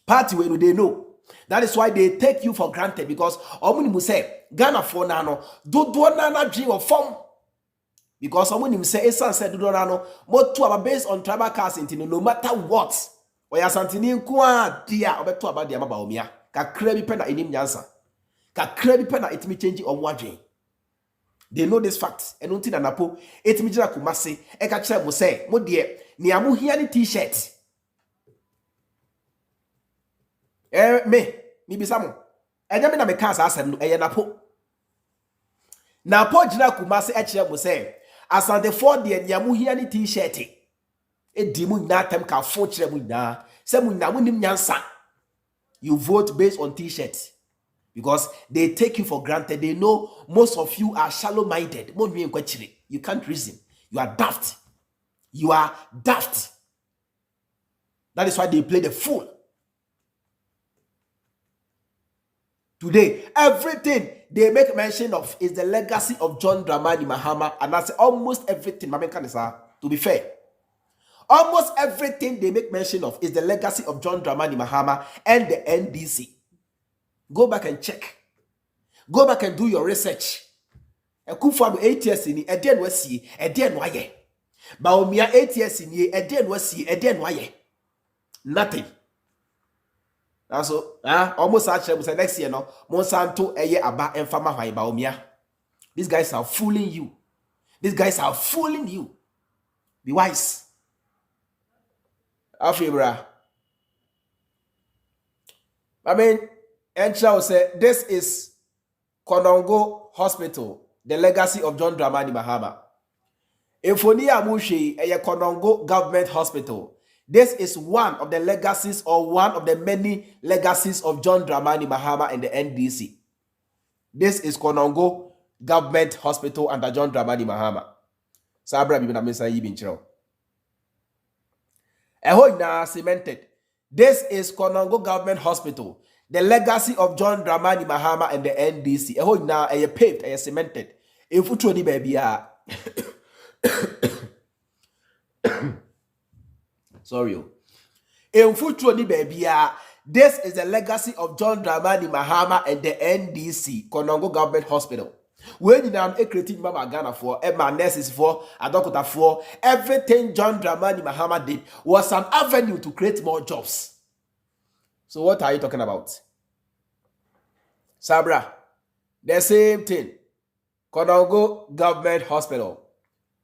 Party when they know. That is why they take you for granted because omuni mu say Ghana for nano do nana dream of form. Because omuni mu say esan said do nano mo to about based on tribal caste no matter what. Oya santini nko dia obetu about the Bawumia. Kakra bi pe na enim nyansa. Kakra bi pe na itimi change omo adwen. They know this fact. And until na napo etimi jira kumase e ka kire mo say mo de ni amu hia ni t-shirt. Me bisa mo. Enya me na me ka asem no eye napo. Napo jira kumase e kire mo say asante for de ni amu hia ni t-shirt. E di mu na tem ka fo kire mu na. Se mu na mu nim nyansa. You vote based on t-shirts. Because they take you for granted. They know most of you are shallow-minded. You can't reason. You are daft. You are daft. That is why they play the fool. Today, everything they make mention of is the legacy of John Dramani Mahama, and that's almost everything. To be fair, almost everything they make mention of is the legacy of John Dramani Mahama and the NDC. Go back and check. Go back and do your research. Akufo Addo 8 years in Eden wasi, Eden waye. Bawumia 8 years in Eden wasi, Eden waye. Nothing. That's almost actually next year no Monsanto eye aba enfama hwan Bawumia. These guys are fooling you. These guys are fooling you. Be wise. Afibra. I mean, Encha will say this is Konongo Hospital, the legacy of John Dramani Mahama. Efoni Amushi eye Konongo Government Hospital. This is one of the legacies or one of the many legacies of John Dramani Mahama and the NDC. This is Konongo Government Hospital under John Dramani Mahama. Sabra bibina mesa yibin chiro. Eho na cemented. This is Konongo Government Hospital, the legacy of John Dramani Mahama and the NDC. Eho na eye paved, eye cemented. Infutro ni baby ya. Sorry. This is the legacy of John Dramani Mahama and the NDC, Konongo Government Hospital. When you now creating Mama Ghana for, Emma nurses for, Adokota for, everything John Dramani Mahama did was an avenue to create more jobs. So what are you talking about? Sabra, the same thing. Konongo Government Hospital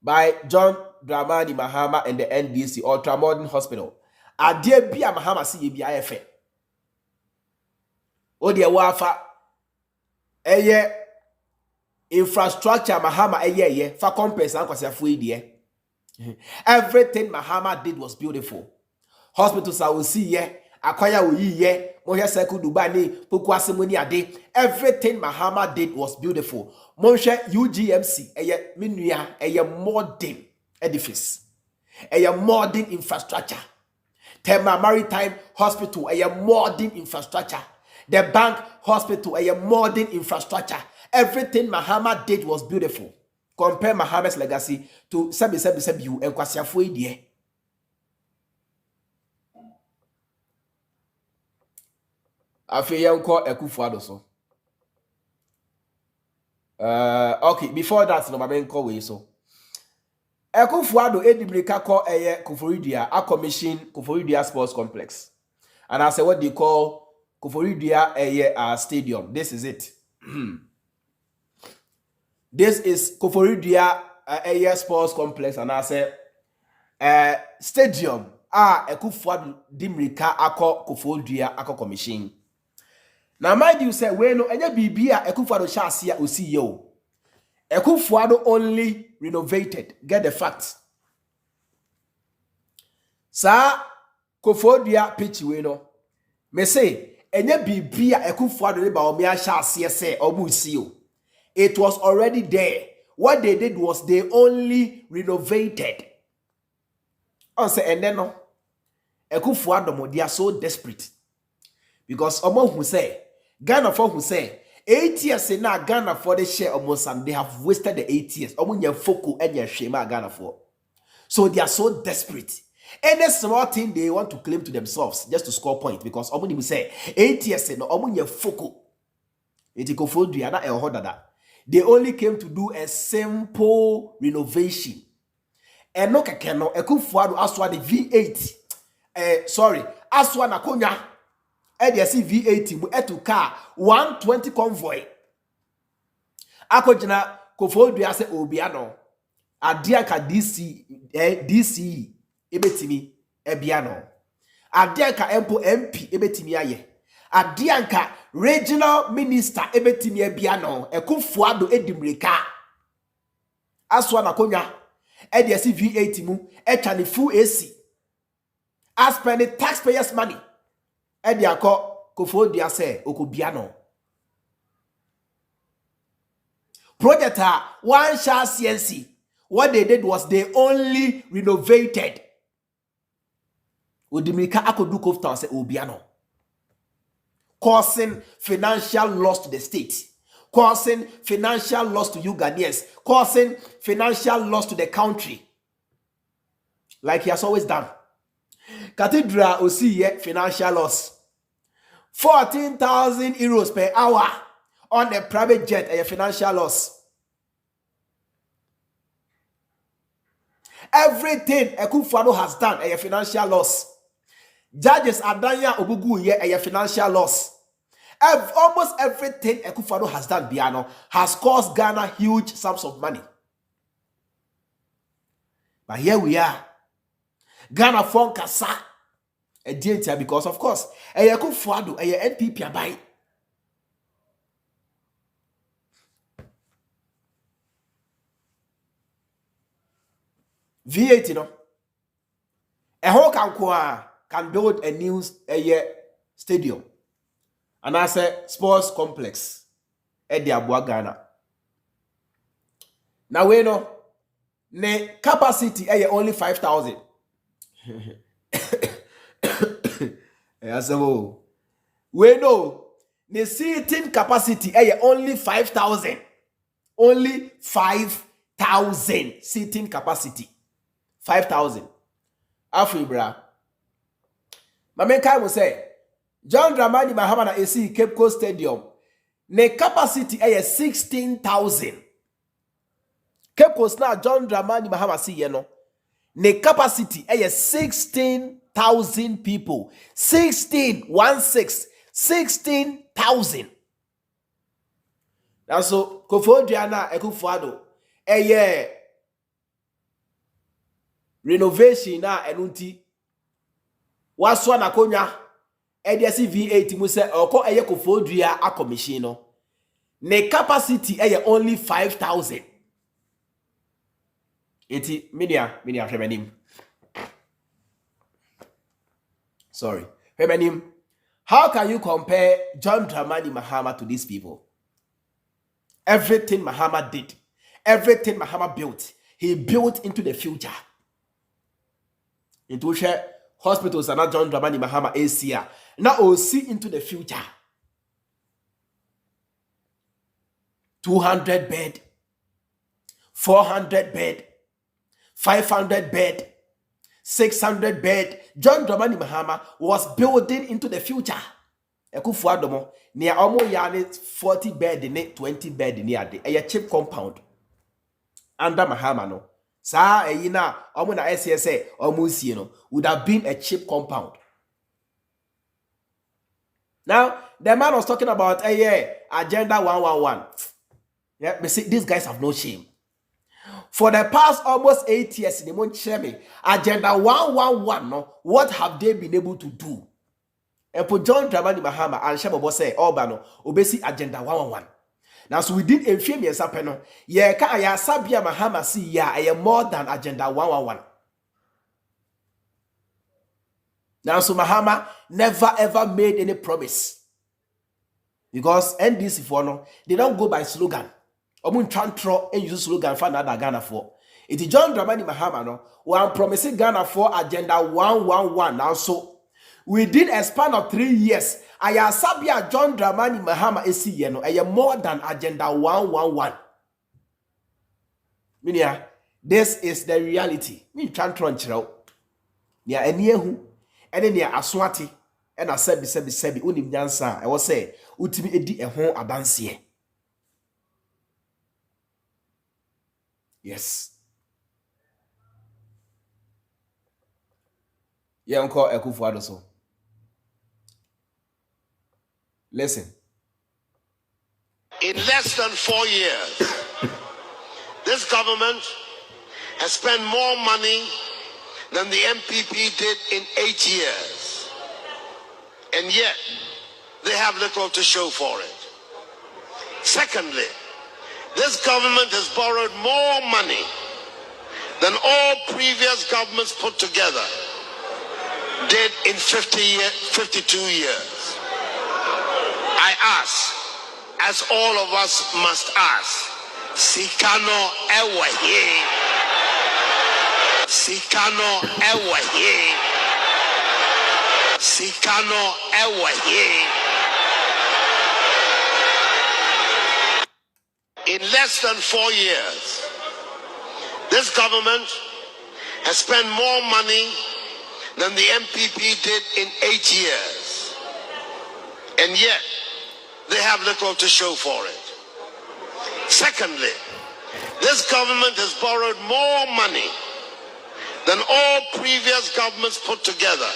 by John Dramani Mahama and the NDC, Ultramodern Hospital. Adie bia Mahama si bi ayefe. O de wafa eye infrastructure Mahama eye fa complex an kwasiafo edie. Everything Mahama did was beautiful. Hospitals I will see ye, akwaya wo yi ye, Mohia Seku Dubani, Poku Asemoni ade. Everything Mahama did was beautiful. Monshe UGMC eye minua eye modern edifice, a modern infrastructure. Tema Maritime Hospital, a modern infrastructure. The Bank Hospital, a modern infrastructure. Everything Mahama did was beautiful. Compare Mahama's legacy to Sebi and Kwasiafo Edie. Afiyanko Akufo Addo so. Okay, before that, no mamen call we so. Akufo Addo Edimrika call Kufuridua a commission Kufuridua Sports Complex. And I say what they call Kufuridua stadium. This is it. This is Kufuridua Sports Complex. And I say stadium Akufo Addo Edimrika ako Kufuridua ako commission. Now mind you say we no enya bibia Akufo Addo sha ase o CEO. Akufo Addo only renovated. Get the facts. Sa Kofodia pitch we no. Me say enya bibia Akufo Addo le Bawumia sha ase say obu CEO. It was already there. What they did was they only renovated. On say and then no Akufo Addo mo they are so desperate. Because Omo who say Ghana for who say 8 years na Ghana for the share almost and they have wasted the 8 years. Omunya foku enya shema Ghana for. So they are so desperate. Any small thing they want to claim to themselves just to score points because omuni will say 8 years no omunya foku. Etikofodua na ehodada. They only came to do a simple renovation. And no kekeno Akufo Addo aswa the V8. Aswa na konya. EDC V80 mu etu car 120 convoy. Akojina Kofodua se obiano. Adiaka DC ebetimi ebiano. Adiaka empo MP ebetimi aye. Adianka regional minister ebetimi ebiano. Akufo Addo Edimrika. Aswa na konya. EDC V80 mu etani full AC. As spending taxpayers' money. Edi ako Kofodua say okobiano. Project one share CNC. What they did was they only renovated. Odimirika akodu Cove Town say obiano. Causing financial loss to the state, causing financial loss to you Ghanaians, causing financial loss to the country. Like he has always done. Cathedral will see financial loss. 14,000 euros per hour on a private jet, a financial loss. Everything Akufo Addo has done, a financial loss. Judges Adanya Obugu a financial loss. Almost everything Akufo Addo has done, Biano, has cost Ghana huge sums of money. But here we are. Ghana phone kasa a danger because of course Akufo Addo a NPP abai. V8 you know. A whole can build a new stadium. And I say sports complex at the Abua Ghana. Now we know the capacity is only 5,000. We know the seating capacity is only 5,000. Only 5,000 seating capacity. 5,000. Afribra. Mamenkai will say John Dramani Mahama na AC Cape Coast Stadium. Ne capacity is 16,000. Cape Coast na John Dramani Mahama see yeno. Ne capacity is 16,000 people. 16,000. Now so Akufo Addo renovation na enunti. Waswa na konya EDC V8 mu say oko Akufo Addo a commission no. Ne capacity only 5,000. Eti media hwebenim. Sorry. Hwebenim. How can you compare John Dramani Mahama to these people? Everything Mahama did, everything Mahama built, he built into the future. Into share hospitals are not John Dramani Mahama ACA. Now we'll see into the future. 200 bed, 400 bed, 500 bed, 600 bed. John Dramani Mahama was building into the future. Akufo Addo near almost 40 bed in it, 20 bed in it. A cheap compound. Under Mahama no. Sa yina omo na SSA almost would have been a cheap compound. Now the man was talking about agenda 111. Yeah, but see, these guys have no shame. For the past almost 8 years, in the month Shemi, agenda 111, no, what have they been able to do? And for John Dramani Mahama and Shebo say, Obano, obesi agenda 111. Now, so we did a famous apeno. Yeah, ka ya sabia Mahama see ya more than agenda 111. Now, so Mahama never ever made any promise. Because NDC for no, they don't go by slogan. Omun chantro and use slogan for another Ghana for. It is John Dramani Mahama no, one promising Ghana for agenda 111. Now, so within a span of 3 years, Aya Sabia John Dramani Mahama esi yeno more than agenda 111. Minia, this is the reality. Me chantron chiro. Nia eniehu, ene nia aswati, ena sebi unim nyansa. I was say utimi edi ehon abansie. Yes. Yeah, uncle Akufo Addo so. Listen. In less than 4 years, this government has spent more money than the NPP did in 8 years. And yet, they have little to show for it. Secondly, this government has borrowed more money than all previous governments put together did in 52 years. I ask, as all of us must ask, Sikano Ewaye. Sikano Ewaye. Sikano Ewaye. In less than 4 years, this government has spent more money than the NPP did in 8 years. And yet, they have little to show for it. Secondly, this government has borrowed more money than all previous governments put together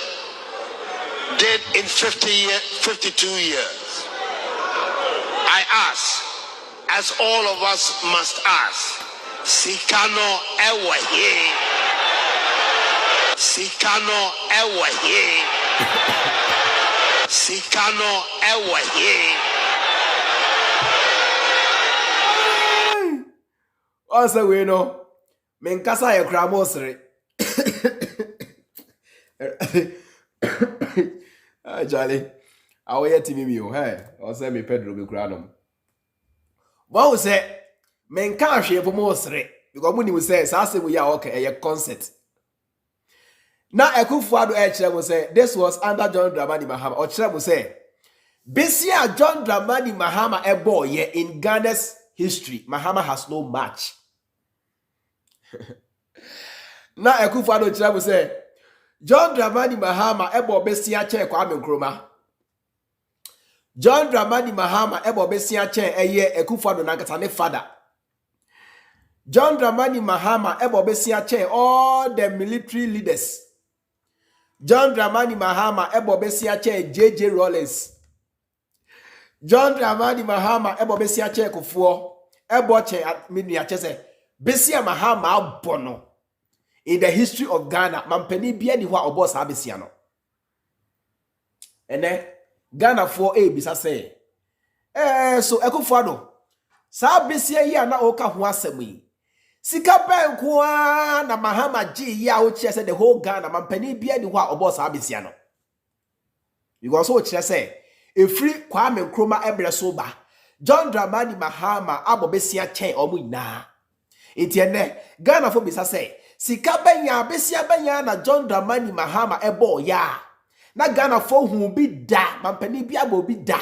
did in 52 years. I ask, as all of us must ask, Sikano Ewaye. Sikano Ewaye. Sikano Ewaye. Also, we know, Menkasa e Kramosre. Charlie, I will yet me, hey, or send me Pedro Granum. What was it? Menka shape mosre. Because when you say, Sassi, we are okay, a concert. Now, Akufo Addo will say, this was under John Dramani Mahama. Or Chem will say, Besia John Dramani Mahama a boy in Ghana's history. Mahama has no match. Now, Akufo Addo will say, John Dramani Mahama a boy Besia Che Kwame Nkrumah. John Dramani Mahama ebo besia chen eye Akufo Addo nankatane father. John Dramani Mahama ebo besia chen all the military leaders. John Dramani Mahama ebo besia chen JJ Rawlings. John Dramani Mahama ebo besia chen Kufuor ebo chen mini achese besia Mahama abono in the history of Ghana mampeni bia ni hwa obo sa besia no. Ene Ghana for a bisa say. So Akufo Addo. Sa besia yi na oka ho asem yi. Sika ben kwa na Mahama ji ya o kire say the whole Ghana mampani bia ni hwa obo sa besia no. You go so kire say e free Kwame Nkrumah ebre so ba. John Dramani Mahama abo besia chen omu ina. Etienne Ghana for bisa say sika ben ya besia ben ya na John Dramani Mahama ebo ya. Na Ghana for hu bi da mampani bi abo bi da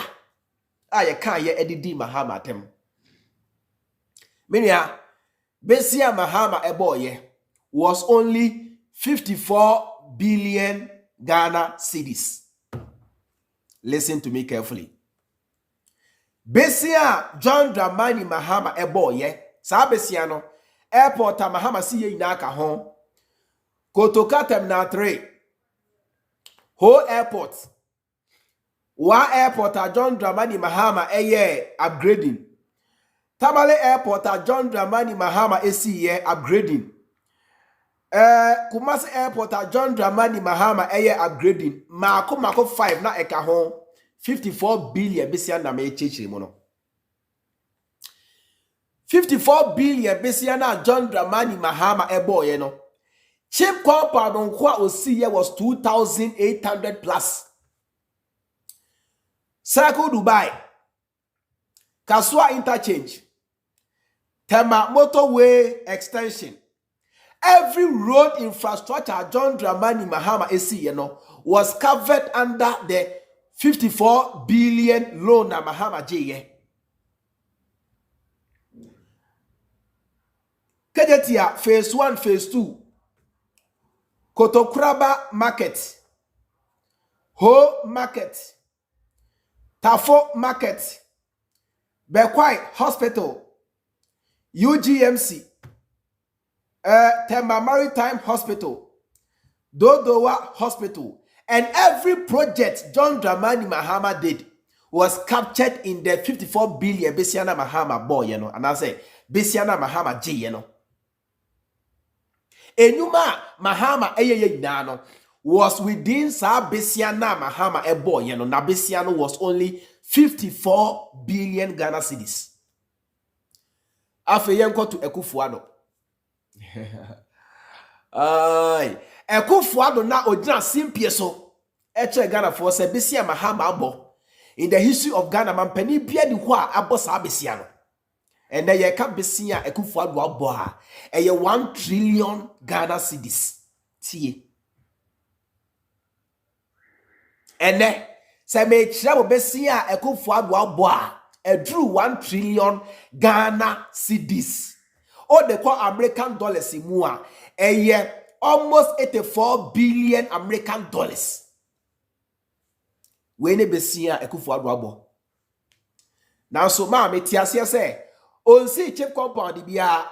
aye kan ye edidi Mahama tem menia besia Mahama eboye was only 54 billion Ghana cedis. Listen to me carefully. Besia John Dramani Mahama eboye sa besia no airport Mahama si ye ina ka ho Kotoka terminal 3 whole airport. Wa airport John Dramani Mahama upgrading. Tamale airport John Dramani Mahama upgrading. Kumasi airport John Dramani Mahama upgrading. Mako 5 na eka ho 54 billion besia na me cheche mono. 54 billion besia na John Dramani Mahama eboye no. Cheap compound on kwa osi was 2,800 plus. Circle Dubai, Kasua interchange, Tema motorway extension. Every road infrastructure John Dramani Mahama was covered under the 54 billion loan na Mahama Jeye. Kejetia phase 1, phase 2. Kotokraba market, Ho market, Tafo market, Bekwai hospital, UGMC, Temba Maritime Hospital, Dodowa Hospital, and every project John Dramani Mahama did was captured in the 54 billion Besiana Mahama boy, you know, and I say Besiana Mahama G, you know. Enyuma Mahama nano was within sa Besiana Mahama boy, you know, na Besiano was only 54 billion Ghana cedis. After yenko to Akufo Addo. Ay, Akufo Addo na ojina simpie so. Eche Ghana for se Besia Mahama abo. In the history of Ghana, mampani bia di hwa abo sa Besiano. And then you can be seen a Akufo Addo abo a 1 trillion Ghana cedis. See. ene se me kire wo besi a Akufo Addo abo a drew 1 trillion Ghana cedis. O de call American dollars mu a almost 84 billion American dollars. We ne besi a Akufo Addo abo. Now so ma me ti ase say on see chief compound bia.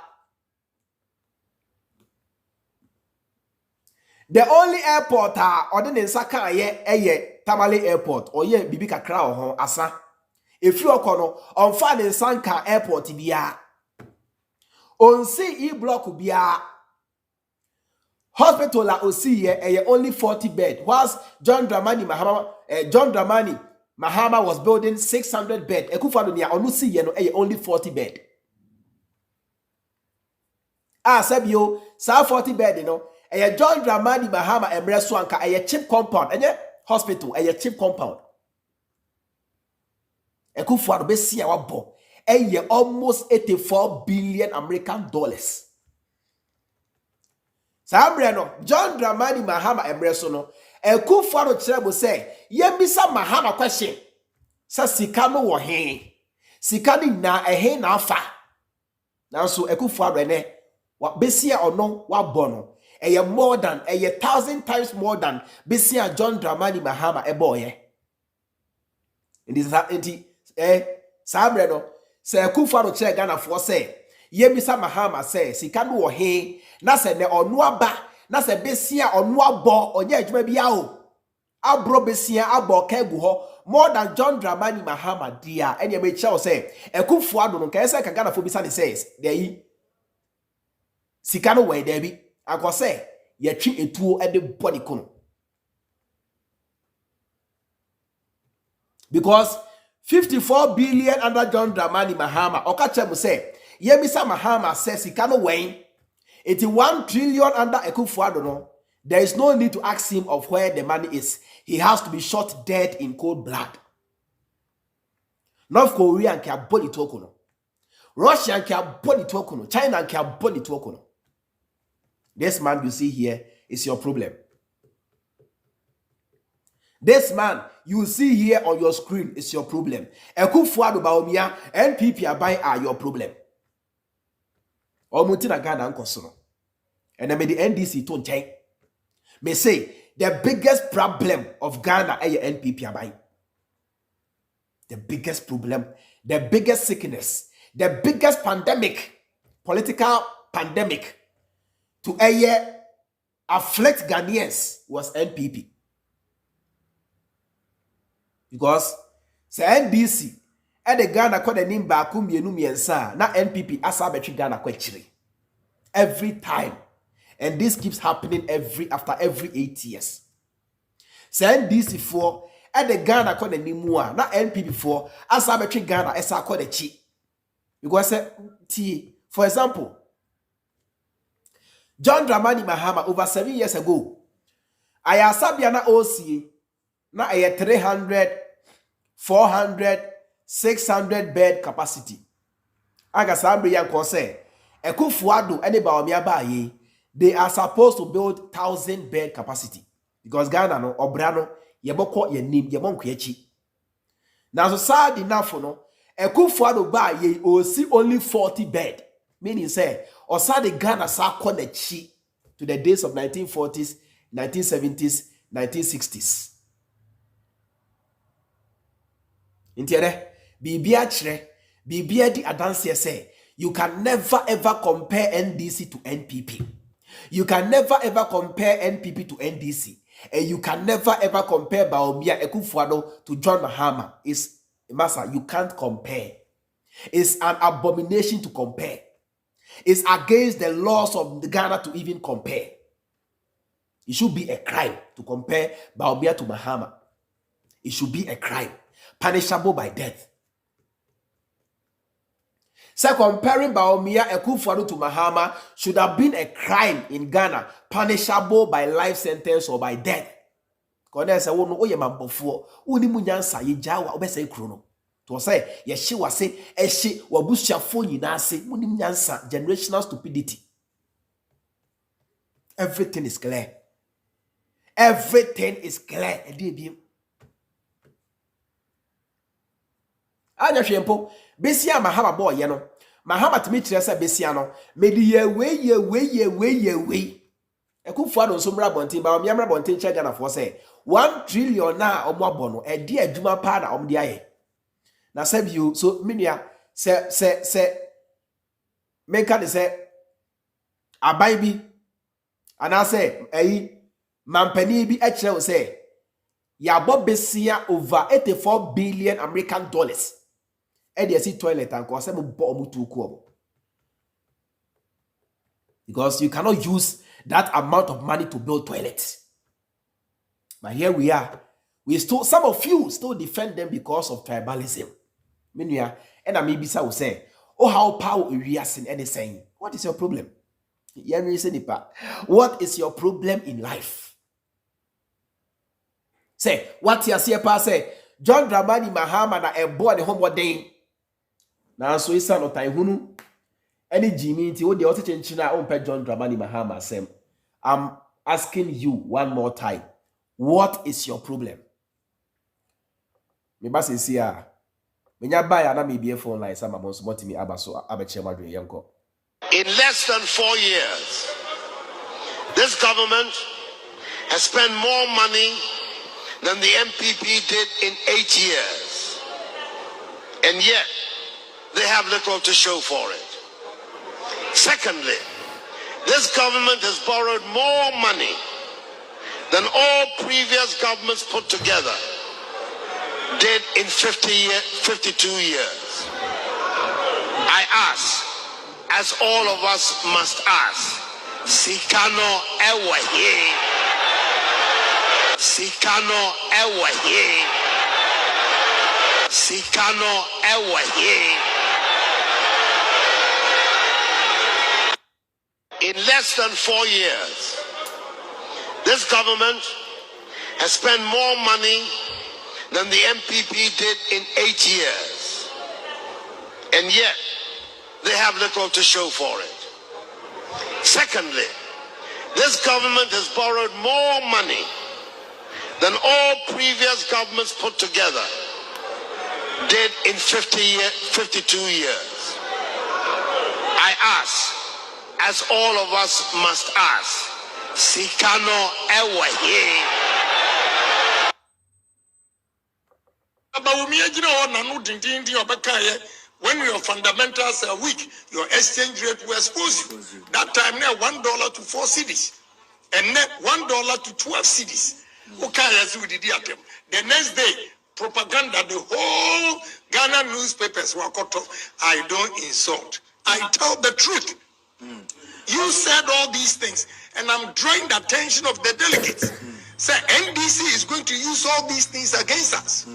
The only airport or the Nsaka ye Tamale airport or ye bibi kakra ho asa. If you okono on fa the Nsanka airport bia. On see e block bia. Hospital la osi ye only 40 bed. Whilst John Dramani Mahama was building 600 bed. Akufo Addo nia onu si ye no only 40 bed. Sabio sa 40 bed you know. John Dramani Mahama emreso anka cheap compound hospital cheap compound. Akufo Addo besi a wabo almost 84 billion American dollars. No, John Dramani Mahama emreso no Akufo Addo kire mo say yemisa Mahama question sa sika no wo he sika ni na ehe na afa na so Akufo Addo ene wa besi a ono wabo no more than 1,000 times more than Bisia John Dramani Mahama boy. In this Sabre no say Akufo Addo che Ghana for say ye Mr. Mahama say sika no wo he na se ne onu aba na se Bisia onu abo onye adwuma bia o abro Bisia abo ka egu ho more than John Dramani Mahama dia ene me che o say Akufo Addo no ka say ka Ghana for Bisa says there yi sika no we there bi Akose yetwi etuo ede body kono. Because 54 billion under John Dramani Mahama okache mu say yemisa Mahama says sika no wen 81 trillion under Akufo Addo no. There is no need to ask him of where the money is. He has to be shot dead in cold blood. North Korea nke aboli to kono. Russia nke aboli to kono. China nke aboli to kono. This man you see here is your problem. This man you see here on your screen is your problem. Akufo Addo Bawumia, NPP Abai are your problem. Omuti na Ghana nkoso no. And I made the NDC to nchen. Me say the biggest problem of Ghana is NPP Abai. The biggest problem, the biggest sickness, the biggest pandemic, political pandemic to afflict Ghanaians was NPP. Because say NDC and the Ghana called the name back na NPP asabetri Ghana kwechiri. Every time. And this keeps happening after every 8 years. Say NDC for and the Ghana called the name na NPP for asabetri Ghana esa called the chi. Because for example, John Dramani Mahama over 7 years ago, Ayasabia na OC na 300, 400, 600 bed capacity. Agasambre yanko say, Akufo Addo ene Bawumia baye, they are supposed to build 1,000 bed capacity because Ghana no obrano yeboko yenim yemonko echi. Now so sad enough no, Akufo Addo baye OC only 40 bed. Meaning say osade Ghana sa konechi to the days of 1940s, 1970s, 1960s. Intiere bibia chre bibia di adanse say you can never ever compare NDC to NPP. You can never ever compare NPP to NDC. And you can never ever compare Bawumia Akufo Addo to John Mahama. It's Massa, you can't compare. It's an abomination to compare. It's against the laws of the Ghana to even compare. It should be a crime to compare Bawumia to Mahama. It should be a crime, punishable by death. So comparing Bawumia Akufo Addo to Mahama should have been a crime in Ghana, punishable by life sentence or by death. Kone se wo no oye mambofo, woni munyansa ye jawa obese krono. To say ye hye wase ehye wabusuafo nyina ase, woni munyansa, generational stupidity. Everything is clear. Everything is clear. Anya hwempo besia Mahama boy ye no. Mahama timi kire se besia no. Medi ye we. Akufo Addo nso mra bontin ba o mra bontin che Ghana for say 1 trillion na omo abo no e di adwuma pa na om di aye. Na sabio so menua se make the say abai bi ana say mampani bi e kire say ya bob besia over 84 billion American dollars. E dey see toilet and ko say mo bo mo tu ko. Because you cannot use that amount of money to build toilets. But here we are. Some of you still defend them because of tribalism. Meaning, and I maybe will say, oh, how power we are in any saying. What is your problem? What is your problem in life? Say, what you see, say, John Dramani Mahama na ebo the homeward day. Now, so it's not Taihunu. Any Jimmy, what the other chenchina on John Dramani Mahama Sam. I'm asking you one more time. What is your problem? Me ba say ah. Me nya buy na me be phone line sama monso motimi abaso abeche madwe yanko. In less than 4 years, this government has spent more money than the NPP did in 8 years. And yet, they have little to show for it. Secondly, this government has borrowed more money than all previous governments put together did in 52 years. I ask, as all of us must ask, Sikano ewaye, Sikano ewaye, Sikano ewaye. In less than 4 years, this government has spent more money than the NPP did in 8 years. And yet, they have little to show for it. Secondly, this government has borrowed more money than all previous governments put together did in 52 years. I ask, as all of us must ask, Sikano ewaye. When your fundamentals are weak, your exchange rate will expose you. That time now $1 to 4 cedis, and net $1 to 12 cedis. The next day, propaganda, the whole Ghana newspapers were cut off. I don't insult. I tell the truth. You said all these things, and I'm drawing the attention of the delegates. Say NDC is going to use all these things against us.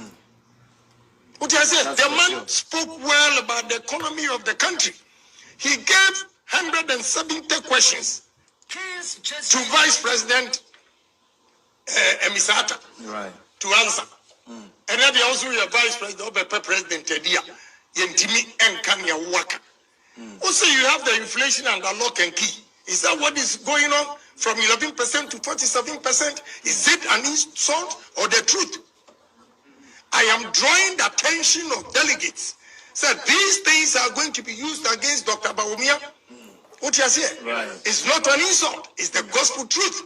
What I said, the man spoke well about the economy of the country. He gave 170 questions to Vice President Emisata to answer. And then they also were Vice President President Tedia. Yentimi Enkanya Waka. Also, you have the inflation and the lock and key. Is that what is going on from 11% to 47%? Is it an insult or the truth? I am drawing the attention of delegates. So these things are going to be used against Dr. Bawumia. What you say? Right. It's not an insult. It's the gospel truth.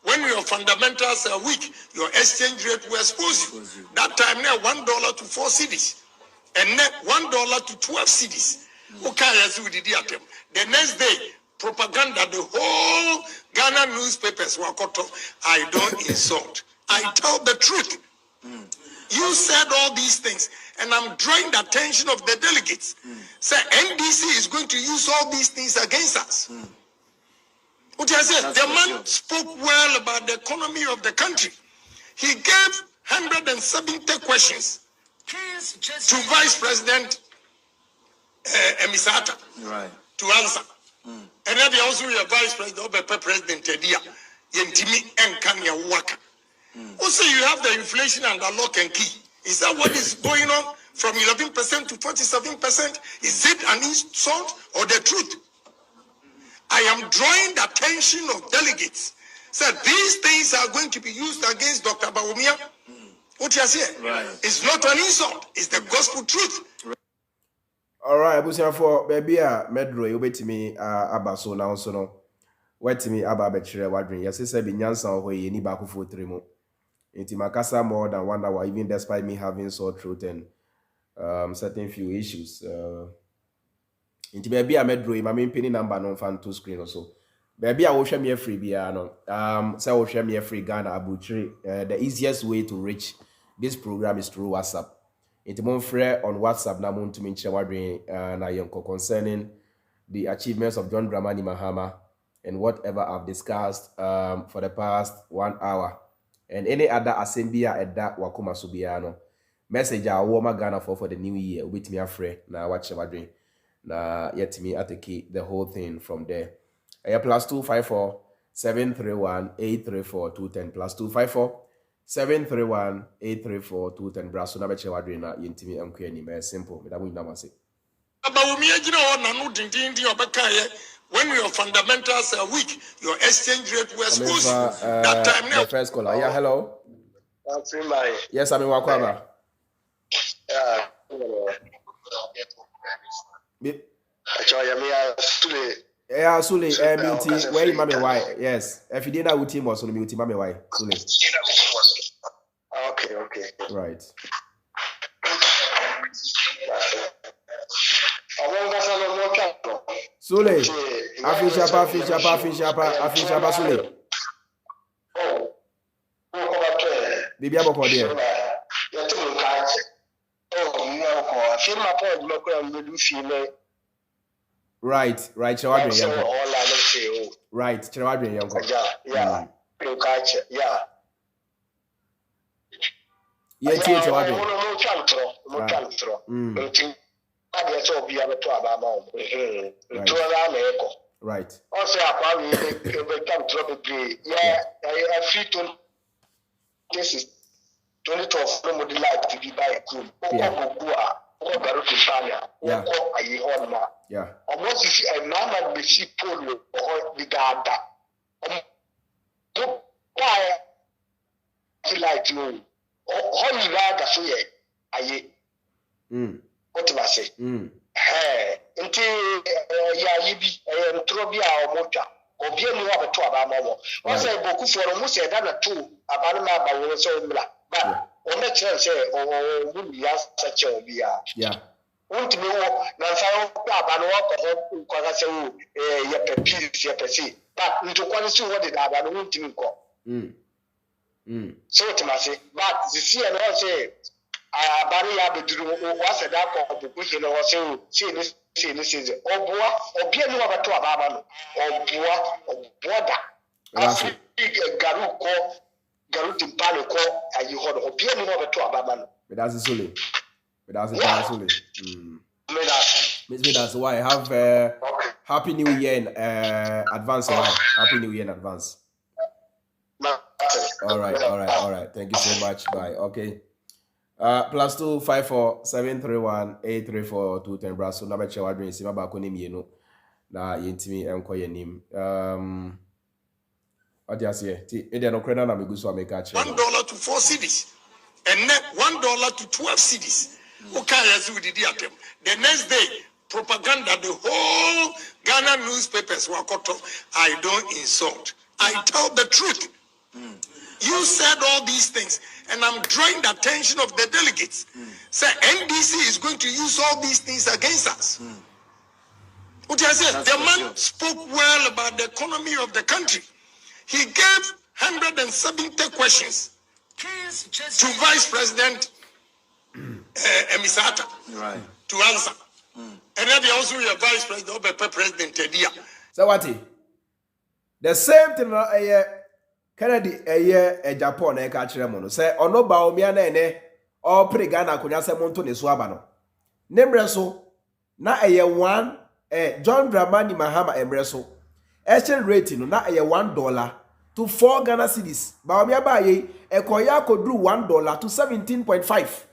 When your fundamentals are weak, your exchange rate will expose you. That time now $1 to 4 cedis, and net $1 to 12 cedis. The next day, propaganda, the whole Ghana newspapers were cut off. I don't insult. I tell the truth. You said all these things, and I'm drawing the attention of the delegates. Say NDC is going to use all these things against us. What I said, the man spoke well about the economy of the country. He gave 170 questions to Vice President Emisata to answer. And then they also were Vice President President Tedia. Yentimi Enkanya Waka. Also, you have the inflation and the lock and key. Is that what is going on from 11% to 47%? Is it an insult or the truth? I am drawing the attention of delegates. So these things are going to be used against Dr. Bawumia. What you say? Right. It's not an insult. It's the gospel truth. All right, Busia for baby medro you bet me abaso now so no. Wait me aba betire wadwen. Yes say be nyansa ho ye ni ba Akufo 3 mu. Inti makasa more than 1 hour even despite me having sore throat and certain few issues. Inti baby medro my main penny number no fan to screen also. Baby I will share me free bia no. Say will share me free Ghana Abuchiri. The easiest way to reach this program is through WhatsApp. It mon frere on WhatsApp na mon to me wadwen na yonko concerning the achievements of John Dramani Mahama and whatever I've discussed for the past 1 hour and any other assembly at that wakuma subiano message I warm Ghana for the new year with me afraid na watch wadwen na yet me atake the whole thing from there. +254 731 834 210 +254 731 834 210 braso na beche wadwe na yentimi amkwe ni me simple me da mu nyama se Bawumia gina ho na no dindindi obekaye when your fundamentals are weak your exchange rate was supposed that time now the first caller. Yeah, hello. Yes, I'm in Wakwaba. Yeah, Sule, Multi, where you mame why? Yes, if you did that with him or so Multi mame why? Sule. Okay. Right. Sule, afishapa Sule. Bibi aboko there. Right, Chewadre yanko. Right, Chewadre yanko. Yeah. Yeah, Chewadre. Right. Also, this is 2012 no like to be by a crew. Yeah. Almost if a man be see polo or the garda. Why like you? How you rather say aye. What do I say? Hey, until yibi trobia or mocha. Obie ni wa beto aba mamo. Wọ́n say boku for mo say that two aba na aba wo so mla. But o me chere say o mu ya sache obi a. Yeah. Won't me wo na fa aba no ko ko ka say wo ye pepi ye pesi. But nto kwani si wo de aba no won't me ko. So to say but the see and all say abari ya beduru wa say that ko boku he no say this is Obua, Obia no abato ababa no. Obuada. Afi Garu timpale ko ayi hono. Obia no abato ababa no. But that's Sule. That's why I have Happy New Year in advance. Happy New Year in advance. All right. Thank you so much. Bye. Okay. +254 731 834 210 braso na beche wadwen sima ba ko ne mienu na yentimi enko yenim odiase ti e de no krena na meguso ameka che $1 to 4 cedis and net $1 to 12 cedis okay as we did atem the next day propaganda the whole Ghana newspapers were cut off. I don't insult, I tell the truth. You said all these things, and I'm drawing the attention of the delegates. Say NDC is going to use all these things against us. What I said, the man spoke well about the economy of the country. He gave 170 questions to Vice President Emisata to answer. And then they also have Vice President President Tedia. So what? The same thing. Kennedy Japan e ka kire mo no se ono Bawumia na ene o pre Ghana konya se monto ne so aba no nemre so na one John Dramani Mahama emre so exchange rate no na $1 to 4 Ghana cedis Bawumia ba ye ekoya kodru $1 to 17.5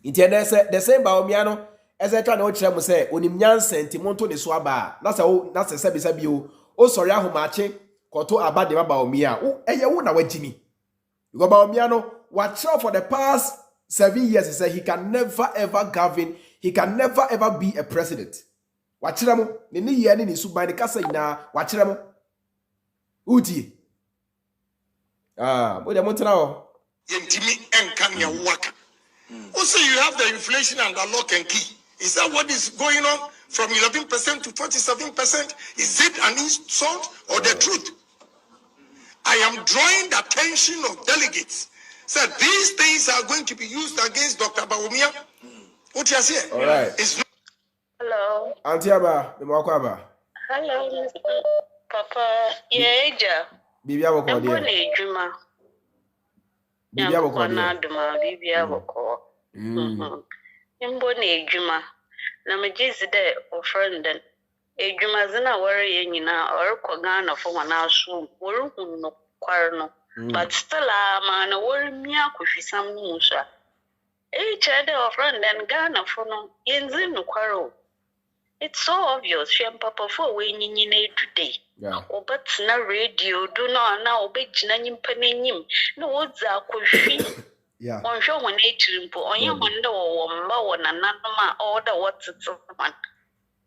intene se the same Bawumia no ese twa na o kire mo se onim nyansenti monto ne so aba na se bi o sori ahomaache koto abade Bawumia eye wo na wagimi because Bawumia no watch out for the past 7 years. He said he can never ever govern. He can never ever be a president. Watch them. Nini yeni ni subai ni kasa ina. Watch them. Uti. What do you want to know? Yentimi enkanya waka. Also, you have the inflation and the lock and key. Is that what is going on from 11% to 47%? Is it an insult or the truth? I am drawing the attention of delegates. So these things are going to be used against Dr. Bawumia. What you say? All right. Hello. Auntie Aba, Aba. Hello, Papa. Yeah, Bibi aboko dia. Bibi aboko dia. Bibi aboko. Mbo na ejuma. Na mejisi de ofrenden. Ejuma zina wari yenyina orko Ghana for wana asu. Wori hunu kwarno. But still na wori miya kufisam musha. Chede ofrenden Ghana for no yenzinu kwaro. It's so obvious. Shem papa for we nyine today. Yeah. But na radio do no na obejina nyimpa n'enyim. No odza kofi. Yeah. On show when mpo onye wonder wo mba wo nananoma order what it's one.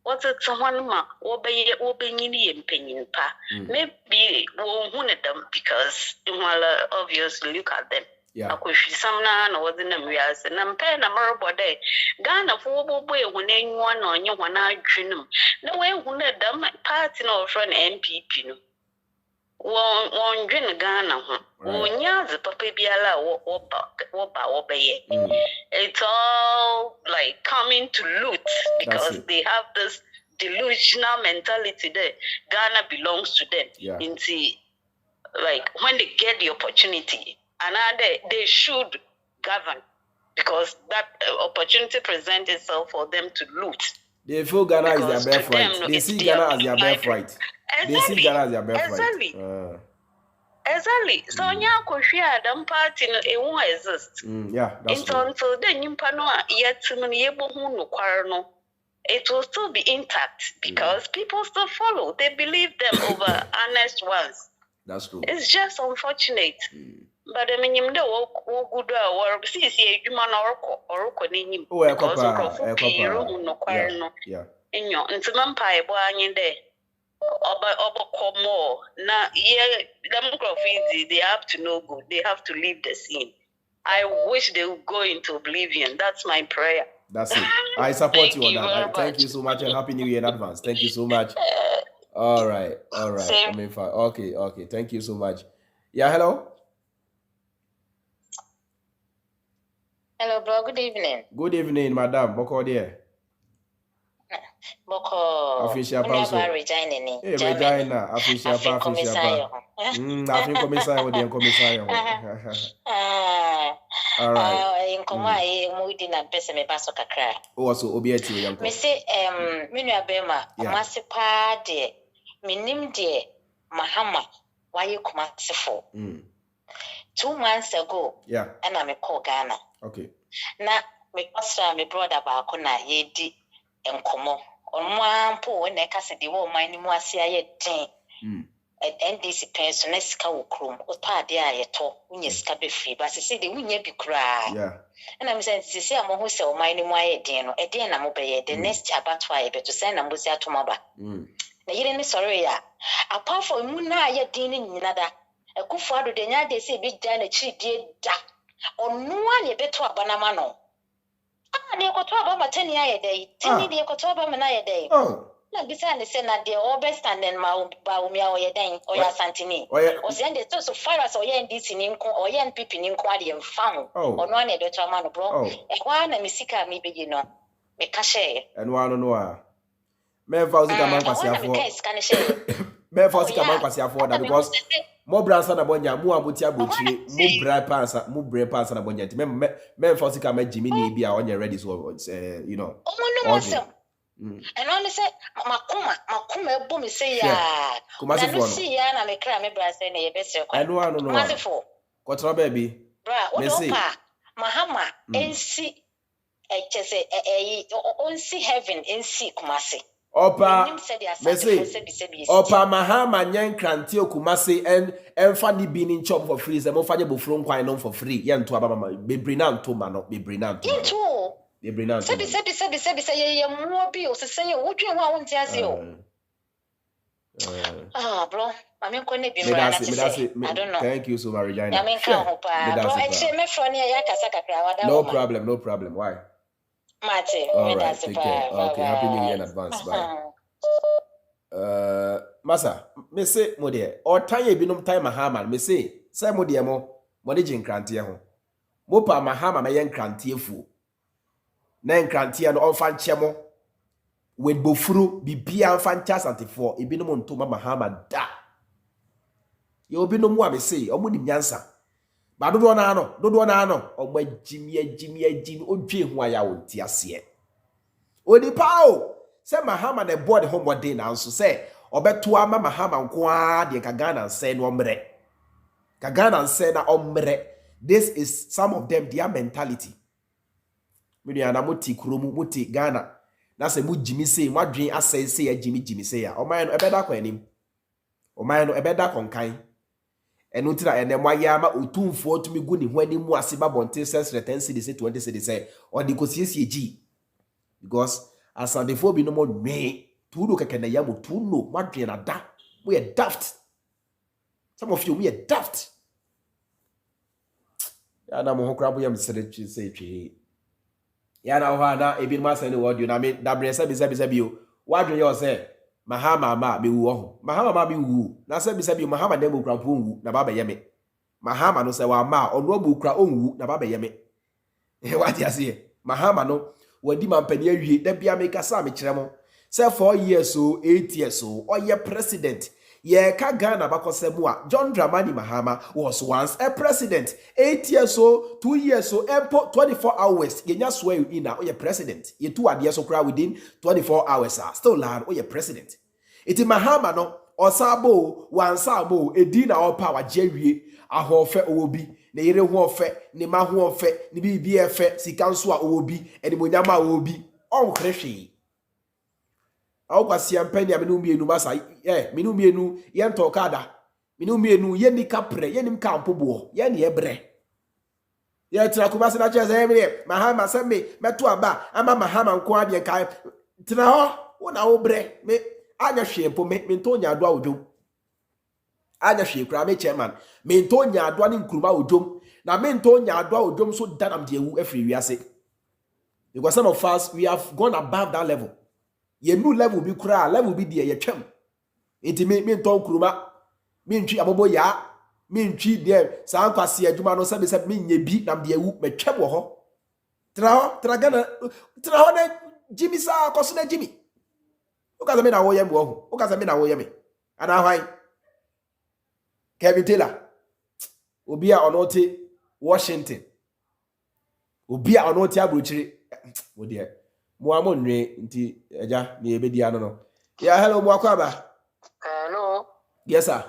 What it's one ma obenyini yempanyimpa. Maybe wo hune them because obviously look at them. Yeah. Akofi samna na wodi na wiase na mpa na marobode Ghana fo bobo e hune nwa na onye hwana adwinum na we hune them party na ofren NPP no won dwin Ghana ho onyaze papa biala wo beye. It's all like coming to loot because they have this delusional mentality that Ghana belongs to them. Yeah. Like when they get the opportunity and they should govern because that opportunity presents itself for them to loot. They feel Ghana is their birthright. They see Ghana as their birthright. Exactly. They see Ghana as their birthright. Exactly. So nya kohwe adam party no e won exist. Yeah, that's true. Until then nyimpa no yetim no yebo hu no kwar no it will still be intact because people still follow. They believe them over honest ones. That's true. It's just unfortunate. But I mean, you know, good work. See, edwuma na oroko n'enyim. Yeah. Enyo ntima mpa ebo anyi de obokomo na ye demography they have to know good. They have to leave the scene. I wish they would go into oblivion. That's my prayer. That's it. I support you on that. Thank you so much and Happy New Year in advance. Thank you so much. All right. Okay. Thank you so much. Yeah, hello. Hello, bro. Good evening. Good evening, madam. Boko there. Boko. Official pastor. Hey, Regina. Official pastor. Afin komisario de komisario. All right. In koma mudi na pese me baso kakra. O so obieti yanko. Me say menu abema amase pa de minim de Mahama waye kumasefo. 2 months ago. Yeah. And I call Ghana. Okay. Na me pastor me brother ba ko na yedi enkomo. Onwampo when kase de wo man ni mu ase aye den. NDC pension sika wo krom. O pa de ayeto, unye sika be free. But say de unye bi kra. Yeah. And I'm saying say amohu se o man ni mu aye den no. E den na mo be ye the next abatwa ye be to say na mbosi atomaba. Na yire ni sorry ya. Apart from mu na aye den ni nyina da. Akufo Addo de nya de say bi dan na chi die da. Onu anye beto abanama no. De ekoto abama teni aye dey. Teni de ekoto abama na aye dey. Na bisa ne say na de overstand and Bawumia oye den oya santini. O say de so far as oye NDC ni nko oye NPP ni nko ade mfa ho. Onu anye beto ama no bro. Ehwa na misika mi begi no. Me ka share. Enu anu no a. Me fa osika man kwasi afo. Me fa osika man kwasi afo that because mo bransa na bonya mu abuti abochire mu bre pansa na bonya me for sika ma jimi ni bia onye ready so you know and only say makuma ebo me say ya na see ya na me kra me bransa na ye bese kwa no masifo kotra baby bra what opa Mahama ensi chese onsi heaven ensi kumase Opa Opa Mahama nyen kranti okumase en fa ni bi ni chop for free se mo fa je bofro nkwan no for free ye nto aba mama bebrina nto ma no bebrina nto bebrina nto sebi ye mo bi o sesen ye wo dwen ho a wonti ase o bro I mean I don't know. Thank you so much, Regina. I mean bro me phone ya kasa kakra wada. No problem. Why? Mate, all right, take care. Okay, happy new year in advance. Bye. Masa, me say mo de or time binom time Mahama me say mo de mo de jinkrantie ho. Mo pa Mahama me yen krantie fu. Na nkrantie no onfa nche mo with bofuru bibia onfa ncha santifo ebinom nto Mahama da. Ye obinom wa me say omo ni nyansa. Ba dodo na ano ogba jimi odwe hu aya wonti ase oni pao se Mahama na board homode na nso se obeto ama Mahama nko a de ka Ghana nse no omre ka Ghana nse na omre. This is some of them their mentality. Me nua na moti kromu moti Ghana na se mu jimi se mwadwen asɛ se ya jimi se ya oman no ebeda kwa anim oman no ebeda konkan enu tira ene mwayama otumfo tumi gu ni ho animu ase ba bonte ses retensi de se 20 se de se o de kosiesie ji because asandefo bi no mo nwe tudo keke na ya mo tuno madwe na da we are daft. Some of you we are daft ya na mo ho krabo yam sere twi se twi ya na ho na ebi ma sene word you na me da bresa bi o wadwe yo se Mahama ma be wu ho Mahama ma be wu na se bi Mahama na mo kra po wu na ba be yeme Mahama no se wa ma ono bu kra onwu na ba be yeme what you say Mahama no wadi mampani awie da bia me kasa me kire mo say 4 years so 8 years so oye president ye ka Ghana bakosemu a John Dramani Mahama was once a president 8 years so 2 years so 24 hours yenya swear you in na oye president ye two ade so kra within 24 hours still land oye president iti Mahama no osabo wansabo edi na opa wa jewie ahofe owobi ne yire ho ofe ne ma ho ofe ne bibi efe sika nso a owobi eni monyama owobi onhwehwe awkwasi ampani amenu mienu masa menu mienu ye ntokada menu mienu ye nika pre ye nim kampo bo ye ne ebre ye tra kuma se na cheze emre Mahama se me meto aba ama Mahama nko ade kai tra ho wo na wo bre me anya hwempo me ntonya ado awodwom anya hwe kura me chairman me ntonya ado ne nkuruma awodwom na me ntonya ado awodwom so danam de ewu afri wiase because some of us we have gone above that level. Ye new level bi kura level bi de ye twam enti me nton kuruma me ntwi abobo ya me ntwi de san kwase adwuma no sabe me nya bi nam de ewu me twam wo ho tra gana tra ho na Jimmy sa koso na Jimmy o ka me na wo yem wo ho o ka me na wo yem ana hwan Kevin Taylor obi a onote Washington obi a onote abrochire wo de Muamo nwe nti eja ni ebedi ano no. Yeah, hello Mwakwaba. Hello. Yes sir.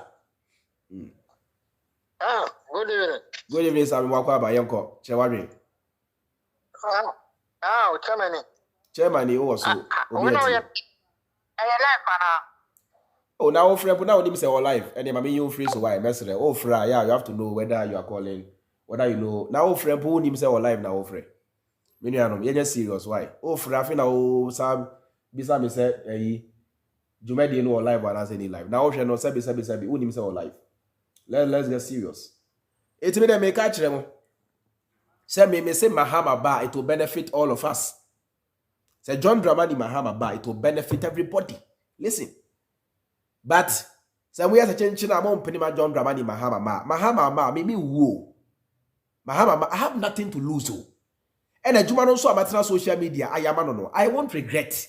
Good evening. Good evening sir Mwakwaba yanko. Chewadwe. Chairman o so obi ati. Live ana. Oh now we free now we say all live and mama you free so why message oh free yeah you have to know whether you are calling whether you know now we free who nim say all live now free. Minianom ye serious why o frafi na o sam bisa me say eh jumedi no live and as any live na o hwe no sabi unim say live let's get serious it me dem make kire mo say me say Mahama ba it will benefit all of us. Say John Dramani Mahama ba it will benefit everybody. Listen, but say we as a change na mo mpeni ma John Dramani Mahama ma me wo Mahama I have nothing to lose. And a Juma no so about social media, I won't regret.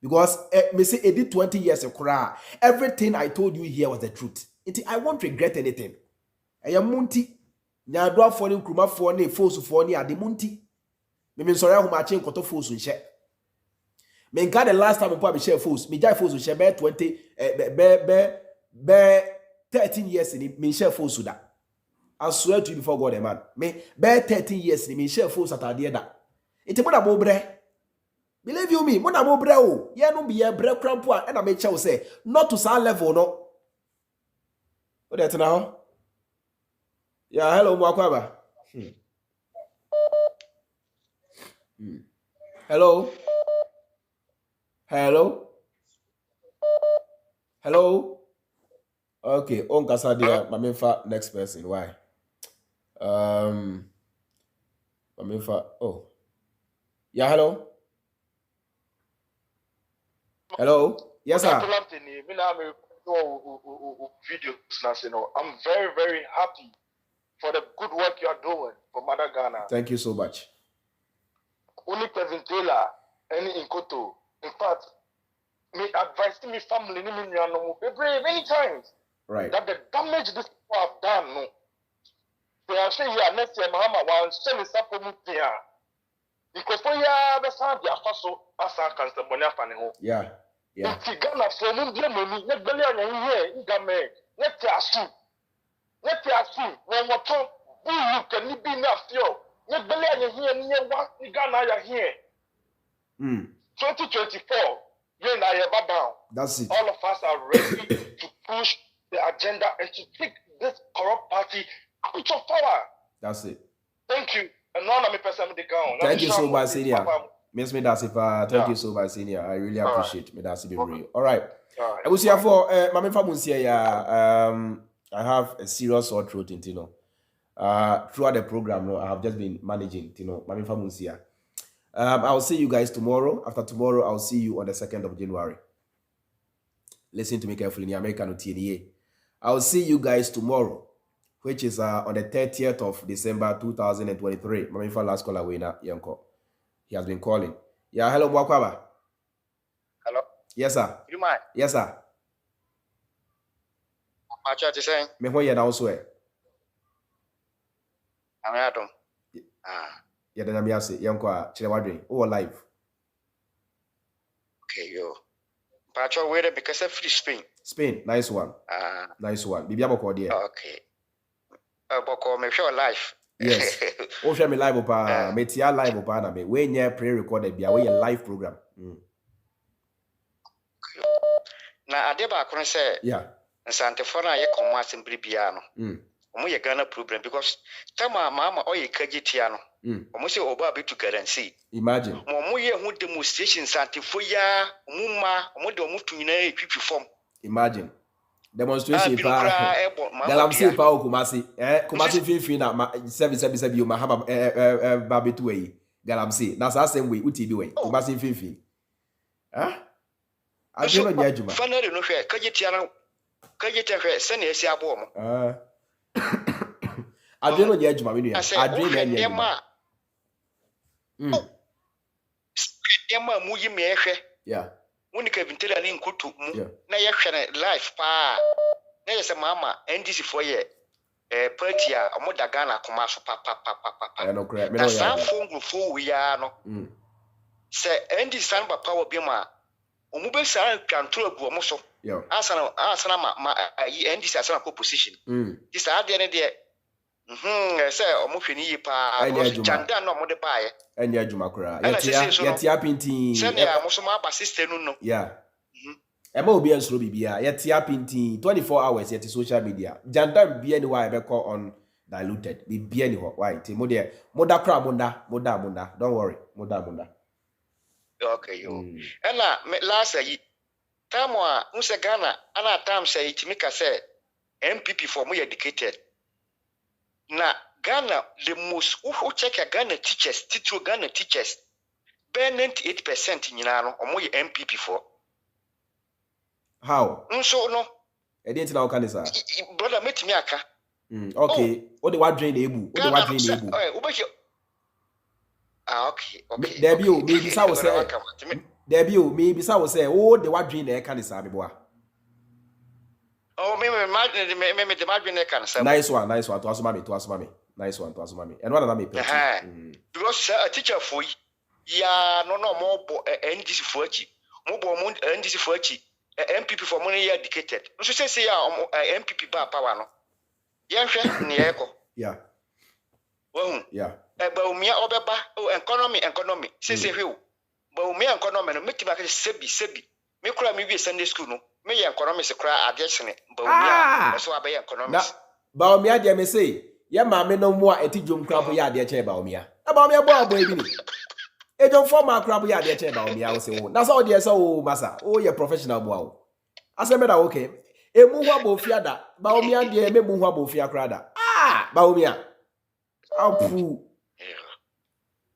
Because me say I did 20 years of cry. Everything I told you here was the truth. I won't regret anything. I am munti. Nya do afọ ni nkruma fo ni fosu fo ni ade munti. Me sorry how much nkoto fosu nche. Me nka the last time I share fosu, me jai fosu nche be 20 be 13 years ni me share fosu da. I swear to you before God, man. Me, bear 13 years, me share full Saturday da. It's more about bre. Believe you me, mona mo breo. Ye no be ye bre crampo and I make sure say not to some level no. What that now? Yeah, hello Mwakwaba. Hello. Hello. Hello. Okay, on Kasadia, Mamifa next person. Why? Mamifa. Oh. Yeah, hello. Hello. Yes, sir. I'm very, very happy for the good work you are doing for Mother Ghana. Thank you so much. Only Kevin Taylor, any Inkoto. In fact, me advise me family many times. Right. That the damage this people have done. No. They are saying yeah, next year Mahama will send us up here. Because for ya the sound ya faso asa cancer bonya fane. Yeah. Yeah. If Ghana for no blame me, net belly on here, in Game, net asu. Net asu, when what talk, you can be enough yo. Net belly on here, near what in Ghana ya here. 2024, you and I are down. That's it. All of us are ready to push the agenda and to take this corrupt party out of power. That's it. Thank you. And now I'm a person with the ground. Thank you so much, Senior. Miss Medasifa, thank you so much, Senior. I really appreciate Medasi Bibri. All right. I will see you for Mami Famunsia. I have a serious sore throat, you know. Throughout the program, I have just been managing, you know, Mami Famunsia. I'll see you guys tomorrow. After tomorrow, I'll see you on the 2nd of January. Listen to me carefully in the American TNA. I'll see you guys tomorrow, which is on the 30th of December 2023. Mami Fa last caller away now, Yanko. He has been calling. Yeah, hello, Mwakwaba. Hello. Yes, sir. You mind? Yes, sir. What you saying? Me who you now swear? I'm Adam. Yeah, then I'm say Yanko chile wadring. Oh, live. Okay, yo. But you wait because of free Spain. Spain, nice one. Nice one. Bibi aboko there. Okay. Boko me sure live. Yes. Oh, share me live opa. Me tia live opa na me. We nye pre-recorded bia we live program. Na ade ba kono say. Yeah. Nsante for na ye komo asembri bia no. Omo ye Ghana problem because tama mama o ye kagitia no. Omo say oba be to guarantee. Imagine. Omo ye hu demonstration sante for ya omuma omo de omo tunyina e twitwi form. Imagine. Demonstration pa galamsey pa Kumasi Kumasi fin na service you Mahama babetu yi galamsey na sa same way uti bi we Kumasi fin adweno nya adwuma fanere no hwe kagitia hwe se na esi abo mo adweno nya adwuma me nua adweno nya adwuma yema mu yi me hwe yeah Monica Vintela ni nkutu mu na ye hwere life pa na ye se mama NDC for ye party a omoda Ghana koma so pa no crap me no ya na fungu fu wi ya no se NDC san ba power bi ma omu be san kanto agu omo so asana ma NDC asana ko position this ade ne de say omo hwe ni yi pa janda no mo de baaye enya adwuma kora yetia pintin se na mo so ma ba sister no yeah ema obi ansoro bibia yetia pintin 24 hours yeti social media janda bia ni why be call on diluted bibia ni ho why ti mo de moda kra moda don't worry moda okay yo ela last yi tamo a unse Ghana ana tam say itimika say MPP for more educated na Ghana the most who check a Ghana teachers titro Ghana teachers be 98% nyina no omo ye MPP for how nso no e dey tina o kanisa brother metimi aka okay o de wa drain ebu okay there be o me bisa wo say me bisa wo say o de wa drain e kanisa be boa oh me the margin can say nice one to asoma me nice one to asoma me and one of them me because a teacher for ya no more NDC for chi mo bo mo NDC for chi MPP for money educated so say ya MPP ba power no ye hwe ne eko yeah yeah ba umia obeba economy say hwe Bawumia economy no metima ka sebi me kura me bi Sunday school no me ye economics kura addition Bawumia so abaye economics Bawumia dey me say ye maame no mo a eti dwom kra bo ya de che Bawumia na Bawumia bo abo ebi ni e dwom forma kra bo ya de che Bawumia wo se wo na so dey so masa o ye professional bo awo aseme da okay e mu ho abo fia da Bawumia dey me mu ho abo fia kra da Bawumia apu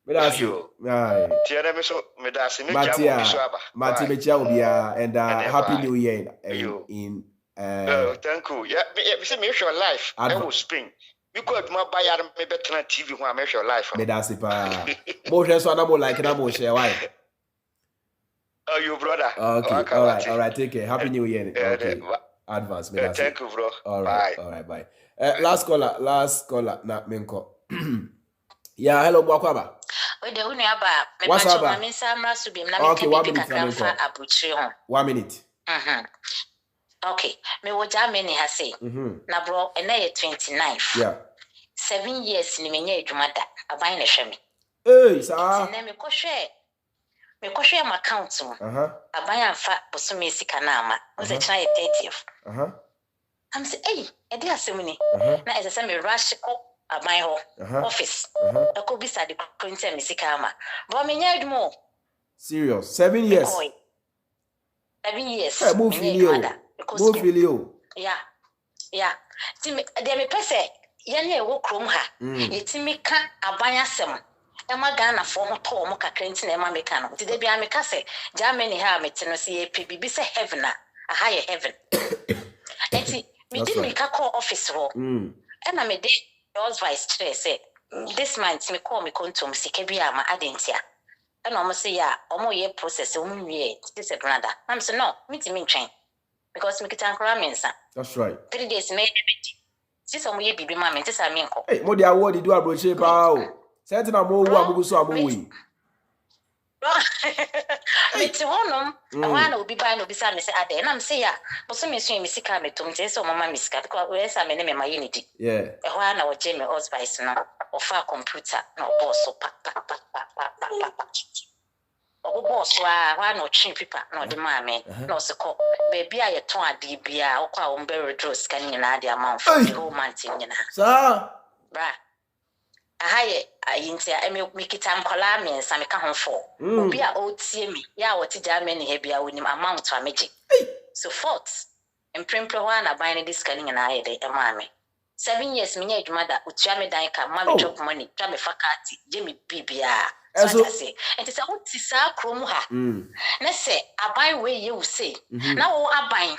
Medasi. Right. Tiara me so medasi me Mati me chia obia and happy new year in thank you. Yeah, me say me show life. I will spring. You could my buy me better na TV when I show life. Medasi pa. Mo share so na mo like na mo share why? Oh, you brother. Okay. All right. Take care. Happy new year. Okay. Advance. Medasi. Thank you, bro. All right. Bye. Last caller. Na menko. Yeah, hello Bwakwaba. Ode unu aba me What's bacho up? ma mensa mra subim na me kebi kakramfa abuchiri ho. 1 minute. Okay. Me wo Germany ha say. Na bro ena ye 29. Yeah. 7 years ni menye adwuma da. Aban na hwe me. Hey, sa. Na me kohwe my account mo. Aban amfa bosome sika na ama. Wo se china ye 30th. I'm say, hey, e dey asem ni. Na e say me rush ko aban ho office. I could be sad the printer Missikama. But me nyad more. Serious. 7 years. 7 years. Hey, move video. Yeah. Timmy, there me pese. Yane wo krom ha. Yetimi ka abanya sem. Ema Ghana for mo to mo kakranti na ema meka no. Ti de bia meka se Germany ha meteno se ye pe bibi se heaven a higher heaven. Enti me di me ka call office ho. Ena me de yours vice chair say this month me call me kontom sika bia ma adentia. Ena omo say ya omo ye process omo wie this a brother. I'm say no, me ti me ntwen. Because me kita nkora mensa. That's right. 3 days me debit. Sis omo ye bibi ma me ntisa me nko. Hey, mo di award do abroche pa o. Say na mo wu amugu so amuwi. Me ti honom, awa na obi ba na obi sa me say ade. Na me say ya, bo so me so me sika me tom te so mama me sika because we say me me ma unity. Yeah. Awa na wo je me hospice no. Ofa computer na boss so pa. Obo boss wa na chin paper na de ma me. Na so ko baby a ye ton ade bia o kwa wo mbe withdraw sika ni na ade amount for the whole month ni na. Sir. Bra. Ahaye ayintia me kita nkola me nsa me ka ho fo obi a otie me ya woti Germany he bia wonim amount a meje so fort emprempre ho na ban ne discount na aye de ema me 7 years me nya adwuma da utua me dan ka ma me drop money twa me fakati je me bibia so say enti se woti sa krom ha na se aban we ye wo say na wo aban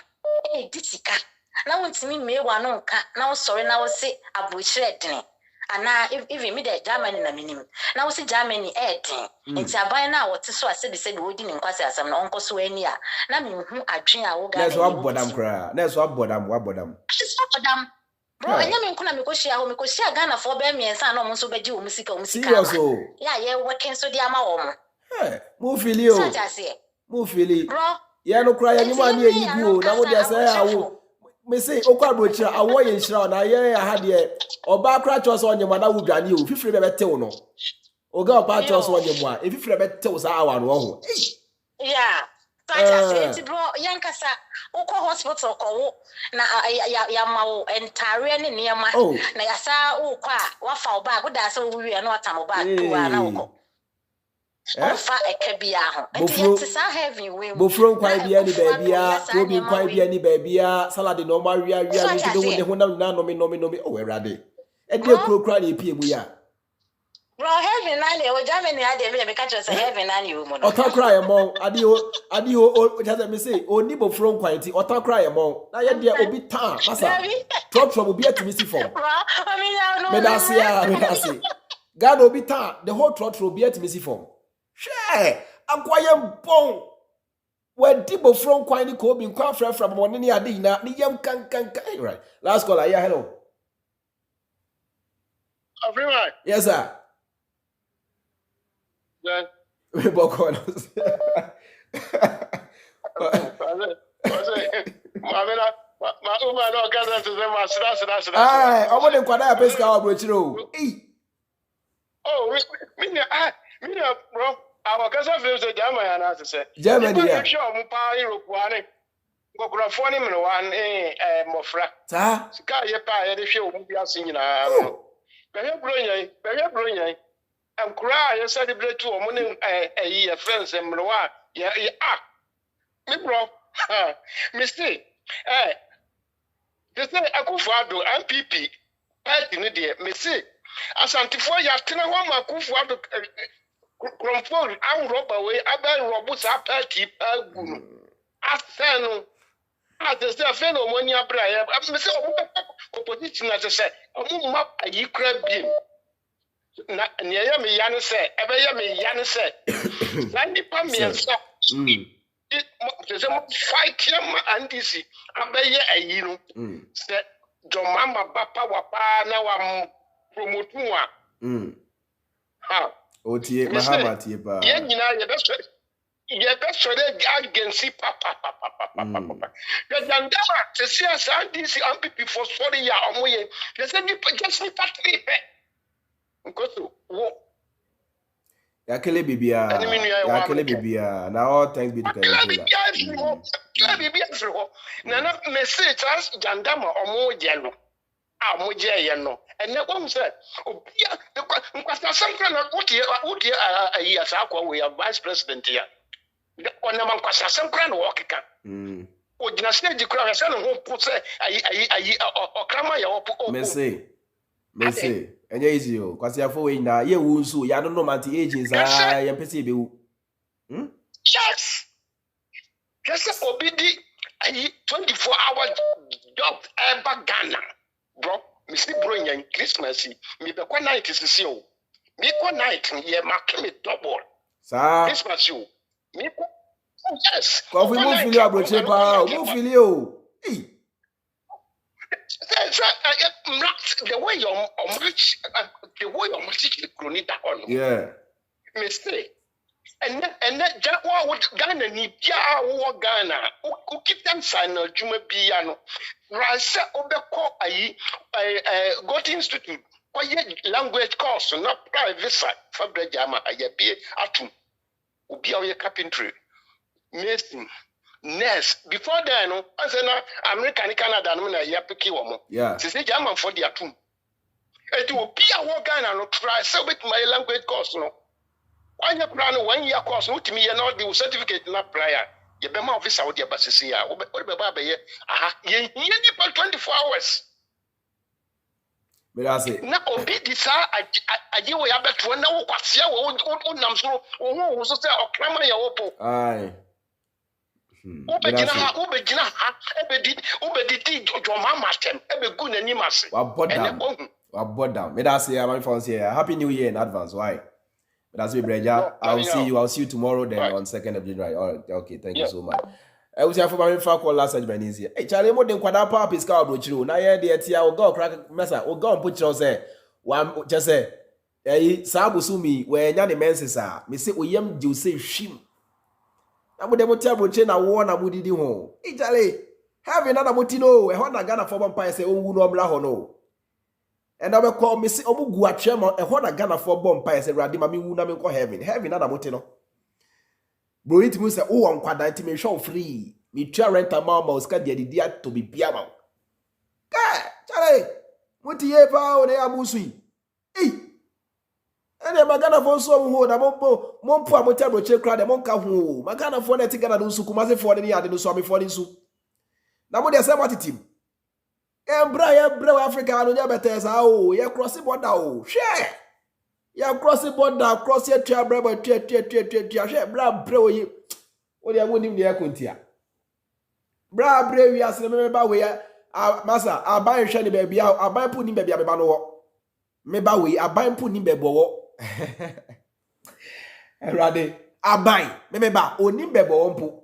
e ditika na wontimi mewa no nka na wo sori na wo say abochire dene ana even me the Germany na minim na wo si Germany ten nti aban na wo te so ase de se de wodi ni nkwase asam na onko so ani a na me hu adwen a wo ga na so abodam kra na so abodam bro anya me nkuna me kohia ho me kohia Ghana for be miensa na o so beji o musika ya ye working so di ama wo mo mo fili o mo fili bro ya no kra ya ni ma ni eyigu o na wo de say awo me say okwa brochira awo ye nhira na ye ha de oba kra chos onye ma na wudwane o fifire be tew no oga oba chos onye mo a e fifire be tew sa awa no ho yeah say bro yankasa ukọ hospital ko wo na ya mawo entare ne niema na ya sa ukọ a wafa oba go da sa wuwi na watam oba tuwa na ukọ ofa ekabia ho enti sa heavy we bofro kwai bia ni baabia obi kwai bia ni baabia salad no ma wia ni de ho na no me o erade e de krokra na epie mu ya bro heavy na le o Germany ade me ka say heavy na le mu no otakra ye mo adi o just me say oni bofro kwai ti otakra ye mo na ye de obi tan masa trot obi atimi si form me da se God obi tan the whole trot obi atimi si form share akwaye bon we dibo from kwani ko bi kwa fra money ni ade na ni yam kan right last caller yeah hello Freemind. Yes sir Yeah we boko no ma uma no gaza to them asra ah omo de kwada ya pesca wa bro chiro oh me bro Our cousin feels the German answer say. Germany, yeah. Sure, Mupa, Europe, one. Go for him in one, Mofra. Sir? Sky, your pie, the show won't be a singing. Very brilliant. And cry and celebrate to a morning a year, friends and Mroa. Yeah, me bro. Mistake. They say Akufo Addo NPP. Party in the mistake. As anti-for ya tina wa Akufo Addo Kromford, I'm rob away, I robust up party, Gunu. Asano. As they say, a friend of money, I'm say, opposition, as I said, a map a ye crab beam. Near me, Yan said, ever me, Yan said, Sandy Pammy and stop. There's a fight him and this. I bet a you said, John Mama Papa Wapa, now I'm promoting. How? OTA Mahamat, you best for the against Papa. The Dandama to see us and this MPP for 40 years or more. They said you just need to sleep. Go to war. Yakele Bibia. Now thanks be to God. Nana message as Jandama or more yellow. Yellow. And that one said, oh, yeah, because something what year as Aqua, we are vice president here. On the Mancasa, some grand walking. O Dinasty, the crowd, son who puts a crama. Messi, and yes, you, because you're following now. You will so, you don't know my ages. I am perceiving. Yes. Just obedi 24-hour job ever Ghana. Bro, Mr. Brilliant Christmas. Me the one night is the show. Me one night, ye mark me double. Sir, Christmas you. Me, yes. Coffee move for you, bro. Chepa, move for you. The way your match, the way your match chronita on. Yeah. Mistake. And that Jaguar would Ghana need ya Ghana. Who keep them sign of Juma Piano. Rasa Obeko a Got Institute. Quiet language course, not private side. Fabre Jama, I be atum. Ubia carpentry. Mason. Nurse. Before then, I said, American Canada, I'm going to Yapikiwamo. Yeah. She said, German for the atum. It will be a war Ghana, no try, so with my language course, no. 1 year plan, 1 year course, no to me, and all the certificate not prior. You be my officer with your Bassia, what about ye? Ye 24 hours. But I say, now, be this, I do have better one now, what's your own Namso, or who was there, or Clamor your Oppo. Aye. What down? May I say, I'm from here. Happy New Year in advance. Why? But as we Breja, I'll see you tomorrow then on 2nd of January. All right, okay, thank you so much. I was here for my call last segment is here. Hey, Charlie, what then quad up is called with you. Now, yeah, dear Tia, will go crack messa, or go and put your say. One just say, hey, Sabusumi, where Yanni Menses are. Me say, we yam do say shim. I would never tell Bruce na war na would do home. Italy, have another mutino, a Honda Ghana for vampire say, oh, no, blahono. And I will call Missy Obugua Chairman, a Honda Ghana for vampire say, Radimami Wunami call heaven, another mutino. Bruit Musa, oh, on quad intimation free. Me try rent a mamma, scan the idea to be piano. Charlie, what the ever on air musui? And then Magana for so who the Mon Pamotabo check crowd, the Monka who Magana for the ticket and Sukumasi for the other Swami for the soup. Now, what they say about the team? And Brian Bro Africa, no Yabetes, oh, you're crossing border, oh, share. You're crossing border, cross your chair, brother, share, bra, bro, you. What are you winning the Akuntia? Bra, brave, yes, remember where, Massa, I buy a shiny baby, I buy putting baby, I know. Maybe we are buying putting baby. Rade, abai, memeba, onimbe bompo.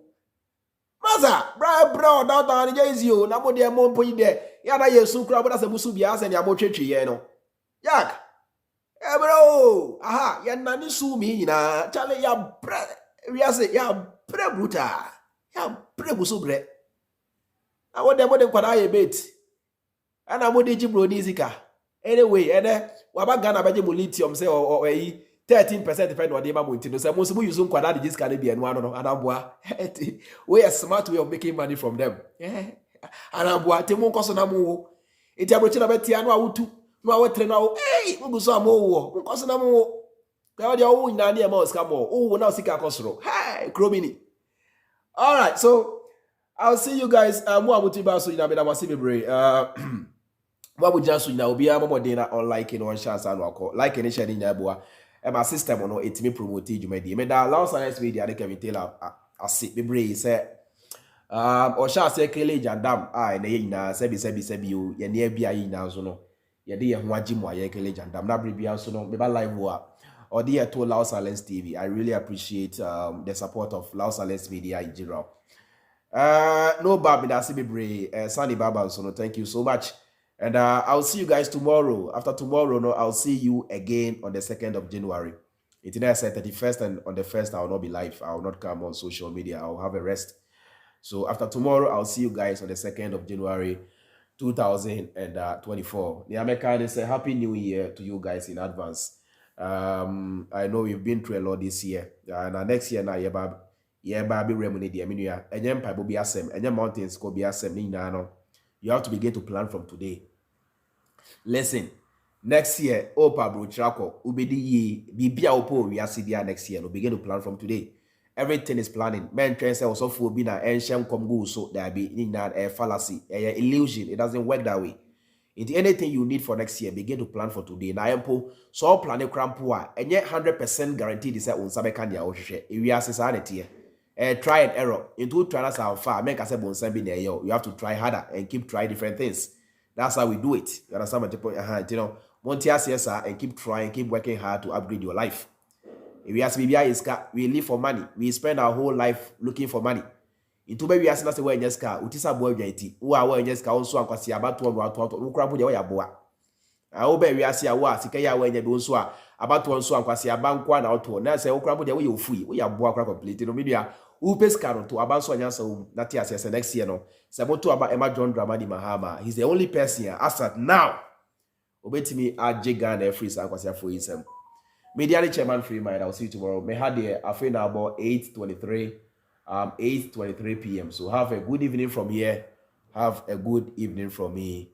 Maza, bro, downtown is you, Namo de Monpo de Yana Yesu crowd as a Musubias and Yamochi, yeno. Yak, bro, aha, Yanani su me, na, Charlie, ya bre, Riase, ya bre bruta, ya bre busubre. I want them what I bait. And I would Jibro Nizika. Anyway, and Wabagana Bajimu lithium say or 13% depend on the amount. So most of you use quadra just can be and one on Anabua. We a smart way of making money from them. Anabua, Temo Cosanamu. It's a routine about Tiano to no train now. Hey, Mugusamo, Cosanamu. Now own Nania Mouse come on. Oh, now Sika Cosro. Hey, Cromini. All right, so I'll see you guys. What would you buy so you know? I was what would just now be a more dinner on liking or chance and walk like any sharing your boy. And my system on it me promote you may me that allows us media they can tell I see me brain say or shall say Kelly Jandam I na sebi you ye near be now so no ye dear Wajimwa ye Kelly Jandam na be so no me live work or dear to Loud Silence TV. I really appreciate the support of Loud Silence Media in general. No Bab in Asibibre, Sunny Baba, so no, thank you so much. And I'll see you guys tomorrow. After tomorrow, no, I'll see you again on the 2nd of January. It's now 31st, and on the 1st, I will not be live. I will not come on social media. I will have a rest. So after tomorrow, I'll see you guys on the 2nd of January, 2024. The American is a happy new year to you guys in advance. I know you've been through a lot this year. And next year, now, baby remedy, the and then Pipe will be asem, and then mountains could be asem. You have to begin to plan from today. Listen, next year, Opa bro Chako, Ubedi ye, Bibia Opo, we are CDR next year. We begin to plan from today. Everything is planning. Men train say also for being an ancient come so there be in a fallacy, a illusion. It doesn't work that way. Into anything you need for next year, begin to plan for today. Na empo so plan a crampua and yet 100% guaranteed is on Sabekandia or share. If we are society. Try and error. Into trials are far. Make us you have to try harder and keep trying different things. That's how we do it. You understand what the point? You know, Montia CSR and keep trying, keep working hard to upgrade your life. If we ask we live for money. We spend our whole life looking for money. Into baby ask us where in car, utisa boy jati. Who are wearing car also and kwasi about 2 who crap with your boa. I obey we ask ya was Sikaya when you don't swear about 1 so and kwasi about 1 out to now say, oh crap with the way you free. We are boa complete in media. Who pays caro to about so Natia next year no. Saboto about Emma John Dramani Mahama. He's the only person here as at now. Obey me at Jigan free Sanquasia for himself. Media chairman Freemind. I'll see you tomorrow. May have the affair about 8:23 p.m. So have a good evening from here. Have a good evening from me.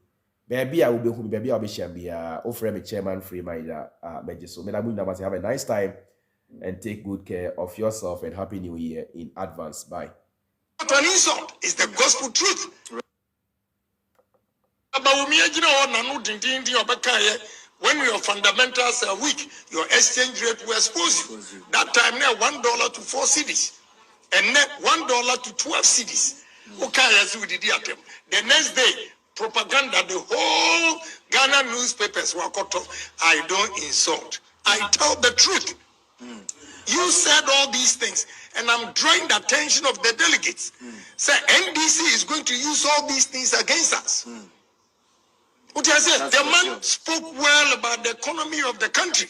Baby, I will be home. Baby, I'll be Shambia. Offer me chairman Freemind. So may have a nice time. And take good care of yourself and Happy New Year in advance. Bye. Not an insult, it's the gospel truth. When your fundamentals are weak, your exchange rate will expose you. That time now $1 to 4 cedis, and net $1 to 12 cedis. The next day, propaganda, the whole Ghana newspapers were cut off. I don't insult. I tell the truth. You said all these things, and I'm drawing the attention of the delegates. Say NDC is going to use all these things against us. What I said, the man spoke well about the economy of the country.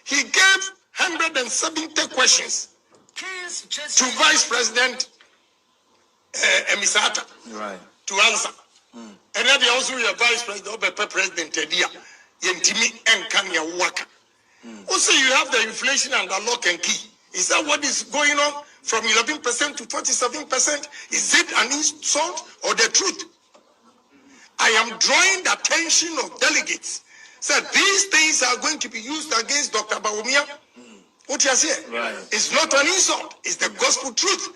He gave 170 questions to Vice President Emisata to answer. And then they also have Vice President President Tedia Yentimi and Kanya Waka. Also, you have the inflation and the lock and key. Is that what is going on from 11% to 47%? Is it an insult or the truth? I am drawing the attention of delegates. So these things are going to be used against Dr. Bawumia. What you say? It's not an insult. It's the gospel truth.